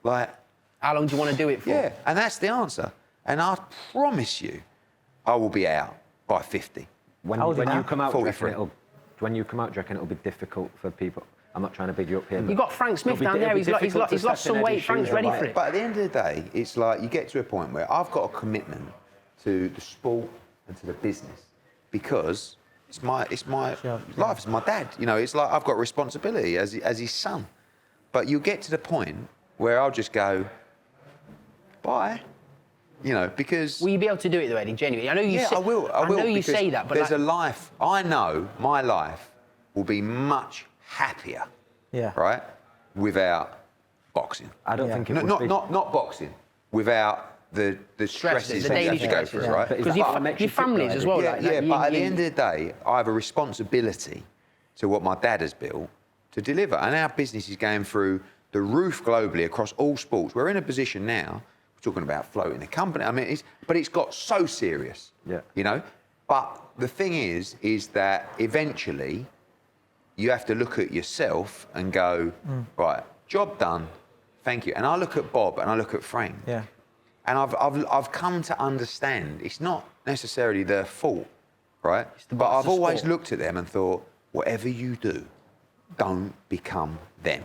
like... How long do you want to do it for? Yeah, and that's the answer. And I promise you, I will be out by 50. When you come out, 43. When you come out, do you reckon it'll be difficult for people? I'm not trying to big you up here. You've got Frank Smith down there. He's lost some weight. Frank's ready for it. But at the end of the day, it's like you get to a point where I've got a commitment to the sport and to the business because it's my life. It's my dad. You know, it's like I've got responsibility as his son. But you get to the point where I'll just go, bye. You know, because... Will you be able to do it though, Eddie? Genuinely, I know you. I will. I will. know you say that, but there's a life. I know my life will be much happier, right, without boxing. I don't think it would be. Not boxing, without the stresses that you have to go through, right? Because your families as well. But at the end of the day, I have a responsibility to what my dad has built to deliver. And our business is going through the roof globally across all sports. We're in a position now, we're talking about floating the company. I mean, it's got so serious, you know? But the thing is that eventually, you have to look at yourself and go, right, job done, thank you. And I look at Bob and I look at Frank. Yeah. And I've come to understand it's not necessarily their fault, right? But I've always looked at them and thought, whatever you do, don't become them,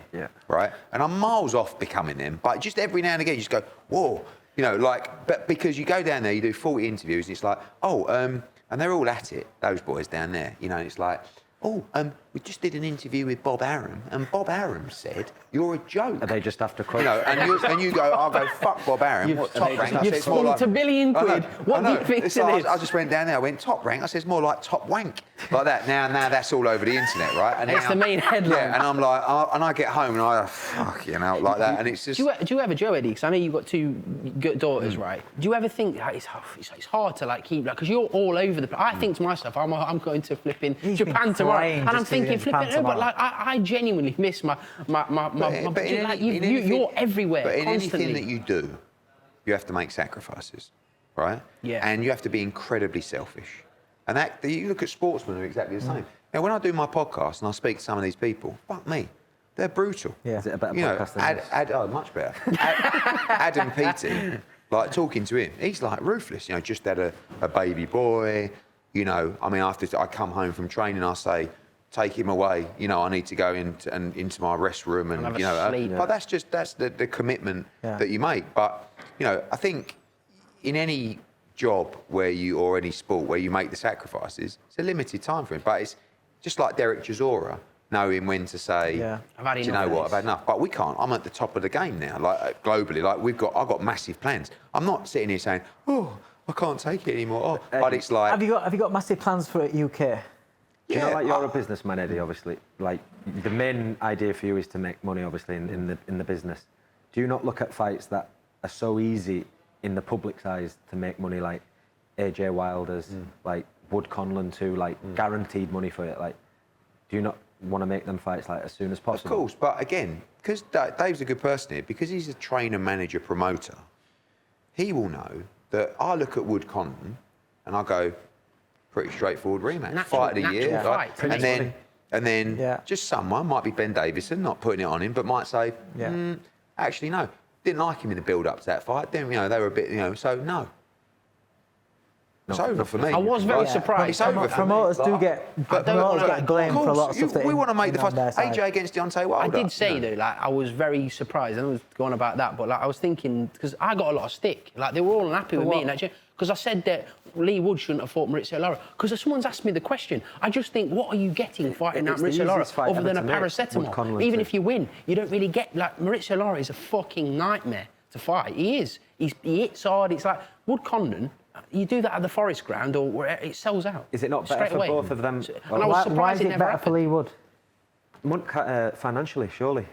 right? And I'm miles off becoming them, but just every now and again you just go, whoa, you know, like, but because you go down there, you do 40 interviews and it's like, and they're all at it, those boys down there, you know, and it's like, we just did an interview with Bob Arum, and Bob Arum said, you're a joke. Are they just after quote? You know, and you go, I'll go, fuck Bob Arum, what top rank? You've spent £1 billion. What do you think to this? I just went down there, I went, top rank? I said, it's more like top wank. Like that. Now that's all over the internet, right? And it's the main headline. Yeah, and I'm like, and I get home and I, fuck, you know, like that. And it's just... Do you ever, Joe Eddie, because I know you've got 2 good daughters, right? Do you ever think like, it's hard to like keep, like, because you're all over the place. I think to myself, I'm going to flipping Japan tomorrow, and I'm thinking flipping, no, but like I genuinely miss my like you're everywhere but in constantly. anything that you do, you have to make sacrifices, right? Yeah. And you have to be incredibly selfish. And that you look at sportsmen, are exactly the same. Now, when I do my podcast and I speak to some of these people, fuck me, they're brutal. Yeah. Is it a better podcast than this? Oh, much better. Adam Peaty, like talking to him, he's like ruthless. You know, just had a baby boy. You know, I mean, after I come home from training, I say, take him away. You know, I need to go into my rest room and you know. But that's the commitment that you make. But you know, I think in any job or any sport where you make the sacrifices, it's a limited time for him. But it's just like Derek Chisora, knowing when to say, I've had enough. do you know what, I've had enough. But we can't. I'm at the top of the game now, like globally. Like I've got massive plans. I'm not sitting here saying, oh, I can't take it anymore. Oh, but it's like... Have you got massive plans for UK? Do you know, like, you're a businessman, Eddie, obviously. Like, the main idea for you is to make money, obviously, in the business. Do you not look at fights that are so easy in the public's eyes to make money, like AJ Wilder's, like Wood Conlon too, like guaranteed money for it? Like, do you not want to make them fights like as soon as possible? Of course, but again, because Dave's a good person here, because he's a trainer, manager, promoter, he will know that I look at Wood Conlon and I go, pretty straightforward rematch. Fight of the year. Fight. And then just someone, might be Ben Davison, not putting it on him, but might say, actually, no. Didn't like him in the build-up to that fight. Then, you know, they were a bit, you know, so no. It's over for me. I was very surprised. It's over for me. Promoters do get blamed for a lot of stuff that we want to make the fight. AJ AJ against Deontay Wilder. I did say though, like I was very surprised. I was going about that, but like I was thinking because I got a lot of stick. Like they were all unhappy with me, because I said that Lee Wood shouldn't have fought Maurizio Lara. Because someone's asked me the question, I just think, what are you getting fighting that Maurizio Lara other than a paracetamol? Even if you win, you don't really get like Maurizio Lara is a fucking nightmare to fight. He is. He hits hard. It's like Wood Condon. You do that at the Forest Ground, or where it sells out. Is it not better for both of them? And I was surprised why is it never better happened. for Lee Wood? Financially, surely.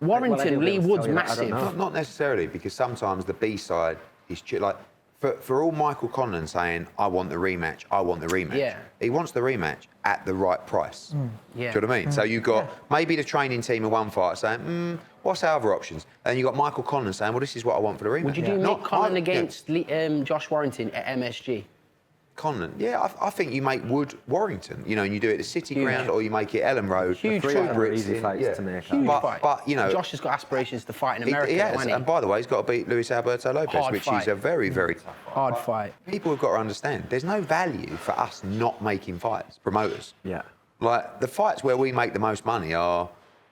Warrington, Lee Wood's massive. Not necessarily, because sometimes the B side is like for all Michael Conlon saying, I want the rematch, I want the rematch. Yeah. He wants the rematch at the right price. Yeah. Do you know what I mean? So you've got maybe the training team of one fight saying, what's our other options? And you've got Michael Conlon saying, well, this is what I want for the rematch. Would you do Mick Conlon against Josh Warrington at MSG? Conlon, yeah, I think you make Wood Warrington, you know, and you do it at the City Ground or you make it Ellen Road. Huge easy fights to make. Huge fight. But, you know... Josh has got aspirations to fight in America, he has, and by the way, he's got to beat Luis Alberto Lopez, which is a very, very tough fight. Hard fight. People have got to understand, there's no value for us not making fights, promoters. Yeah. Like, the fights where we make the most money are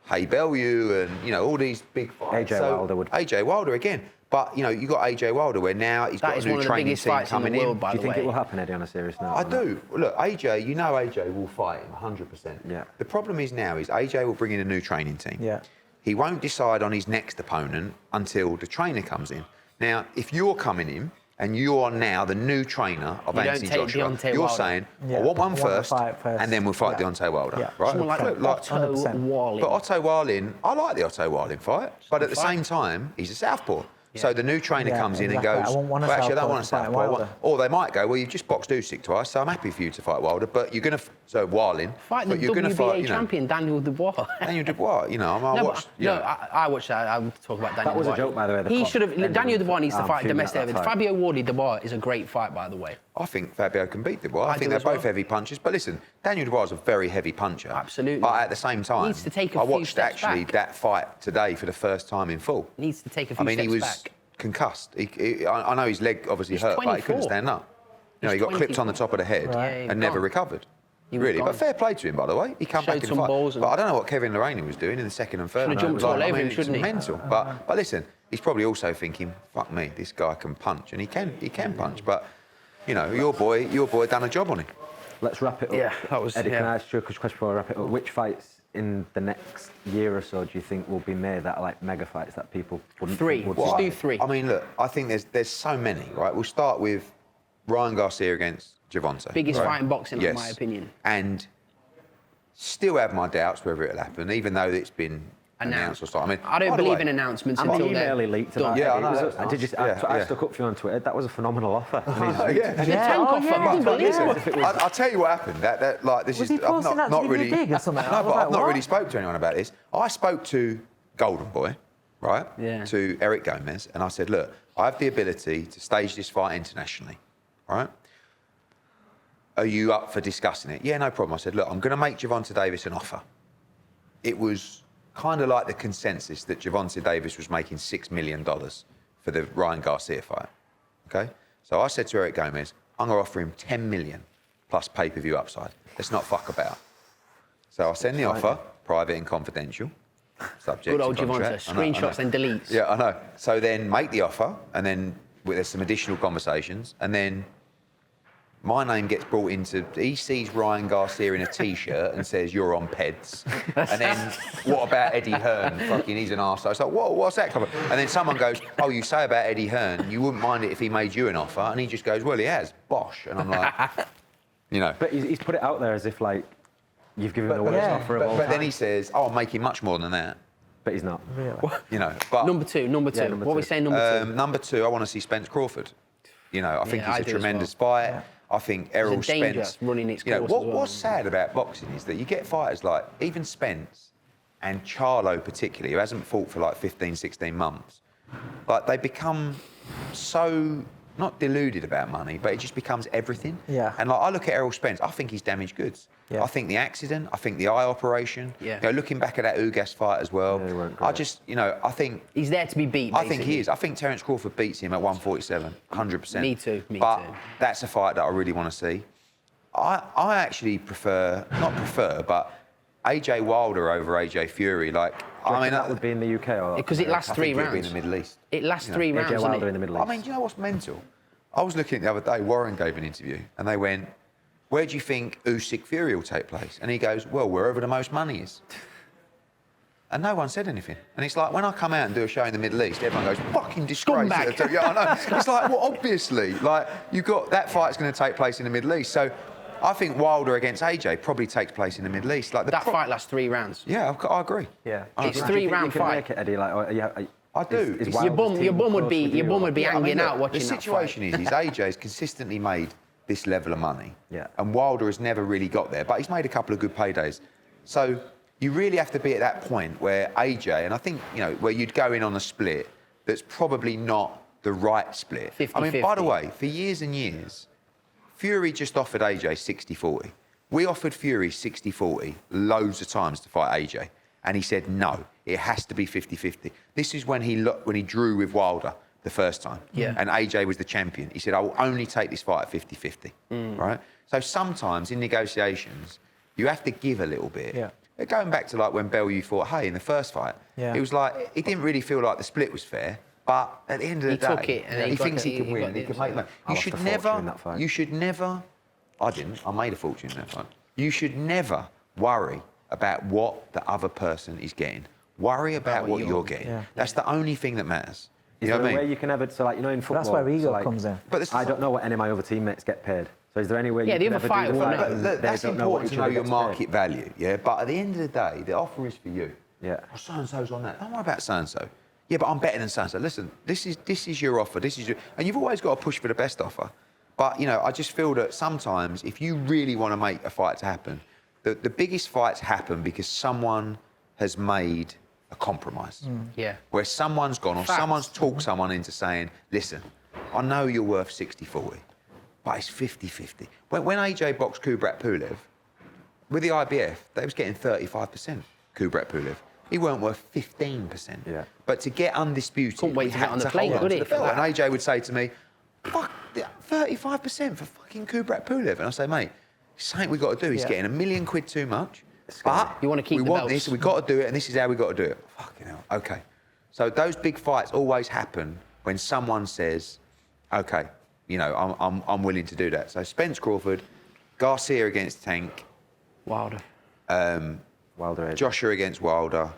Hay Bellew and, you know, all these big fights. AJ Wilder again. But, you know, you've got AJ Wilder where now he's got a new training team coming in. Do you think it will happen, Eddie, on a serious note? I do. Look, AJ, you know AJ will fight him 100%. Yeah. The problem is now is AJ will bring in a new training team. Yeah. He won't decide on his next opponent until the trainer comes in. Now, if you're coming in and you're now the new trainer of Anthony Joshua, you're saying, I want one first, and then we'll fight Deontay Wilder. Yeah. Right? Someone like Otto Wallin. But Otto Wallin, I like the Otto Wallin fight, but at the same time, he's a southpaw. So the new trainer comes in and goes, well, actually, I don't want to southpaw. Or they might go, well, you've just boxed Usyk twice, so I'm happy for you to fight Wilder, but you're going to... So, Wallin. Fight the WBA champion, Daniel Dubois. Daniel Dubois, you know, I watched that. I would talk about Daniel Dubois. That was a joke, by the way. He should have... Daniel Dubois needs to fight domestic. Fabio Wardley Dubois is a great fight, by the way. I think Fabio can beat Dubois. I think they're both heavy punchers. But listen, Daniel Dubois is a very heavy puncher. Absolutely. But at the same time, needs to take a I few watched steps actually back. that fight today for the first time in full. Needs to take a few steps back. He was concussed. I know his leg obviously hurt, but he couldn't stand up. You know, he got clipped on the top of the head and never recovered. Really, but fair play to him, by the way. He came back in the fight. But I don't know what Kevin Lorenz was doing in the second and third. Should have jumped all over him, shouldn't he? Mental. But listen, he's probably also thinking, fuck me, this guy can punch, and he can punch. But you know, your boy done a job on him. let's wrap it up. Yeah, that was... Eddie, can I ask you a question before I wrap it up? Which fights in the next year or so do you think will be made that are like mega fights that people wouldn't... Just do 3. I mean, look, I think there's so many, right? We'll start with Ryan Garcia against Gervonta. Biggest right? fight in boxing, yes. in my opinion. And still have my doubts whether it'll happen, even though it's been announced or something. I mean, I don't believe in annannouncents and until the email he leaked about Yeah, I stuck up for you on Twitter. That was a phenomenal offer. I'll tell you what happened. Was he posting that to give you a dig or something? No, but I've not really spoke to anyone about this. I spoke to Golden Boy, right? Yeah. To Eric Gomez, and I said, look, I have the ability to stage this fight internationally, right? Are you up for discussing it? Yeah, no problem. I said, look, I'm going to make Gervonta Davis an offer. It was kind of like the consensus that Gervonta Davis was making $6 million for the Ryan Garcia fight, okay? So I said to Eric Gomez, I'm going to offer him $10 million plus pay-per-view upside. Let's not fuck about. So I send the offer, private and confidential, subject Good old to contract. Gervonta, screenshots and deletes. Yeah, I know. So then make the offer, and then there's some additional conversations, and then my name gets brought into... He sees Ryan Garcia in a T-shirt and says, you're on peds. And then, what about Eddie Hearn? Fucking, he's an arsehole. It's like, what's that cover? And then someone goes, oh, you say about Eddie Hearn, you wouldn't mind it if he made you an offer. And he just goes, well, he has. Bosh. And I'm like, you know. But he's put it out there as if, like, you've given the worst offer of all But time. then he says, oh, I'm making much more than that. But he's not. Really? You know, but... Number two. What are we saying, number 2? Number 2, I want to see Spence Crawford. You know, I think Yeah, he's I a do as tremendous well. fight. Yeah. I think Errol Spence... running its you know, course as well. what's sad about boxing is that you get fighters like, even Spence and Charlo particularly, who hasn't fought for like 15, 16 months, like they become so... not deluded about money, but it just becomes everything. Yeah. And like I look at Errol Spence, I think he's damaged goods. Yeah. I think the accident, I think the eye operation. Yeah. You know, looking back at that Ugas fight as well, Yeah, they weren't I great. just, you know, I think He's there to be beat, I think he basically. is. I think Terence Crawford beats him at 147, 100%. Me too. But that's a fight that I really want to see. I actually but AJ Wilder over AJ Fury. Like, I mean, that would be in the UK or... Because it lasts I 3 think it'd be rounds. in the Middle East. It lasts 3 rounds, AJ doesn't Wilder it? in the Middle East. I mean, do you know what's mental? I was looking the other day, Warren gave an interview, and they went, where do you think Usyk Fury will take place? And he goes, well, wherever the most money is. And no one said anything. And it's like, when I come out and do a show in the Middle East, everyone goes, fucking disgrace. Scumbag. Yeah, I know. It's like, well, obviously, like, you've got, that fight's going to take place in the Middle East. So I think Wilder against AJ probably takes place in the Middle East. Like, That fight lasts 3 rounds. Yeah, I agree. Yeah. It's Do you think 3-round you can fight. make it, Eddie? Like, I do. Is It's- Wilder's Your team bum would close be with you, or- hanging look, out watching the that situation fight. is AJ's consistently made this level of money. Yeah. And Wilder has never really got there, but he's made a couple of good paydays. So you really have to be at that point where AJ, and I think, you know, where you'd go in on a split that's probably not the right split. 50-50. I mean, by the way, for years and years, Fury just offered AJ 60-40. We offered Fury 60-40 loads of times to fight AJ. And he said, no, it has to be 50-50. This is when he drew with Wilder the first time. Yeah. And AJ was the champion. He said, I will only take this fight at 50-50, right? So sometimes in negotiations, you have to give a little bit. Yeah. Going back to like when Bellew fought Hay in the first fight, it was like, he didn't really feel like the split was fair, but at the end of the day, took it and he he thinks got he can the- he win, got and he the- can make money. I lost a fortune in that fight. You should never, I didn't, I made a fortune in that fight. You should never worry about what the other person is getting. Worry about what you're getting. Yeah. That's the only thing that matters. Is You know there what I a way mean? you can ever, so like, you know, in football... That's where ego so like, comes in. But this I don't know what any of my other teammates get paid. So is there any way Yeah, you the can other ever fighter do the will fight know. and Look, they that's don't know what important each to know other your gets paid? market value, yeah? But at the end of the day, the offer is for you. Yeah. Oh, so-and-so's on that. Don't worry about so-and-so. Yeah, but I'm better than so-and-so. Listen, this is your offer. This is your... And you've always got to push for the best offer. But, you know, I just feel that sometimes if you really want to make a fight to happen, the biggest fights happen because someone has made a compromise. Yeah. Where someone's gone or Facts. someone's talked someone into saying, listen, I know you're worth 60-40, but it's 50-50. When AJ boxed Kubrat Pulev, with the IBF, they was getting 35%, Kubrat Pulev. He weren't worth 15%. Yeah. But to get undisputed, Couldn't wait we to had get on the hold plate, on could to he, the for belt. that? And AJ would say to me, fuck, 35% for fucking Kubrat Pulev. And I say, mate, something we got to do. He's getting £1 million too much. But You wanna keep we the want belts. this, we've got to do it, and this is how we got to do it. Fucking hell. Okay. So those big fights always happen when someone says, okay, you know, I'm willing to do that. So Spence Crawford, Garcia against Tank. Wilder. Wilder. Joshua against Wilder.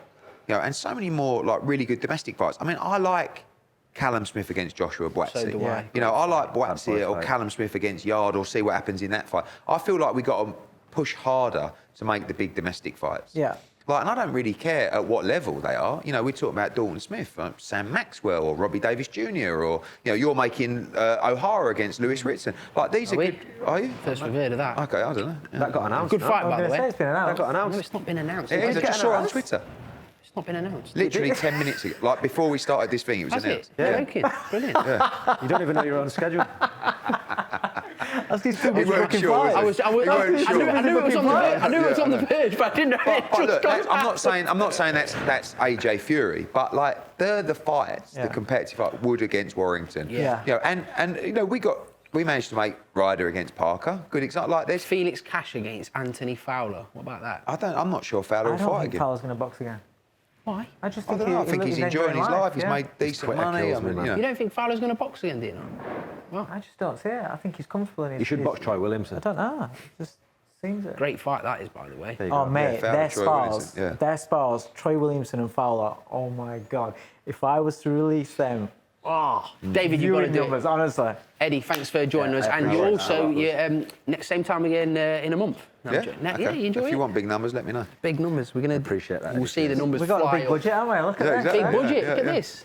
You know, and so many more like really good domestic fights. I mean, I like Callum Smith against Joshua Boatsy. So do I. You know, I like Boatsy or fight. Callum Smith against Yard or see what happens in that fight. I feel like we got to push harder to make the big domestic fights. Yeah. Like, and I don't really care at what level they are. You know, we're talking about Dalton Smith, Sam Maxwell, or Robbie Davis Jr., or you know, you're making O'Hara against Lewis Ritson. Like these are good. Are you? First we've heard of that. Okay, I don't know. Yeah. That got announced. Good fight, I was by the going to say way. it's been announced. That got announced. No, it's not been announced. It is. I just saw it on Twitter. It's not been announced. Literally 10 minutes ago, like before we started this thing, it was Has announced. it? Yeah. Joking. Brilliant. You don't even know your own schedule. That's these two He weren't booking sure, was flights. he? I knew it was on the page. I knew it was on the page, but I didn't know it. But look, just I'm not saying that's AJ Fury, but like they're the fights, the competitive fight, Wood against Warrington. Yeah. You know, and you know, we managed to make Ryder against Parker. Good example. Like there's Felix Cash against Anthony Fowler. What about that? I'm not sure Fowler I will don't fight think again. Fowler's going to box again. Why? I just I think, don't know. I think he's enjoying his life. He's yeah. made decent Twitter money. kills I mean, me, man. you know. You don't think Fowler's going to box again, do you? Well, I just don't see it. I think he's comfortable in his... You should box Troy Williamson. I don't know. It just seems it. great fight that is, by the way. There you Oh, go. mate, Fowler, their Troy spars, Williamson, yeah. their spars, Troy Williamson and Fowler, oh my God. If I was to release them, David, you've got to viewing do numbers, it. honestly. Eddie, thanks for joining us. I And you appreciate also, that. next same time again in a month. No, Yeah. okay. Yeah, you enjoy If it? you want big numbers, let me know. Big numbers. We're going to Appreciate that, We'll Eddie. see the numbers We've got a fly big up. budget, haven't we? Look at Yeah, that. exactly. Big budget. Yeah, Look at yeah. this.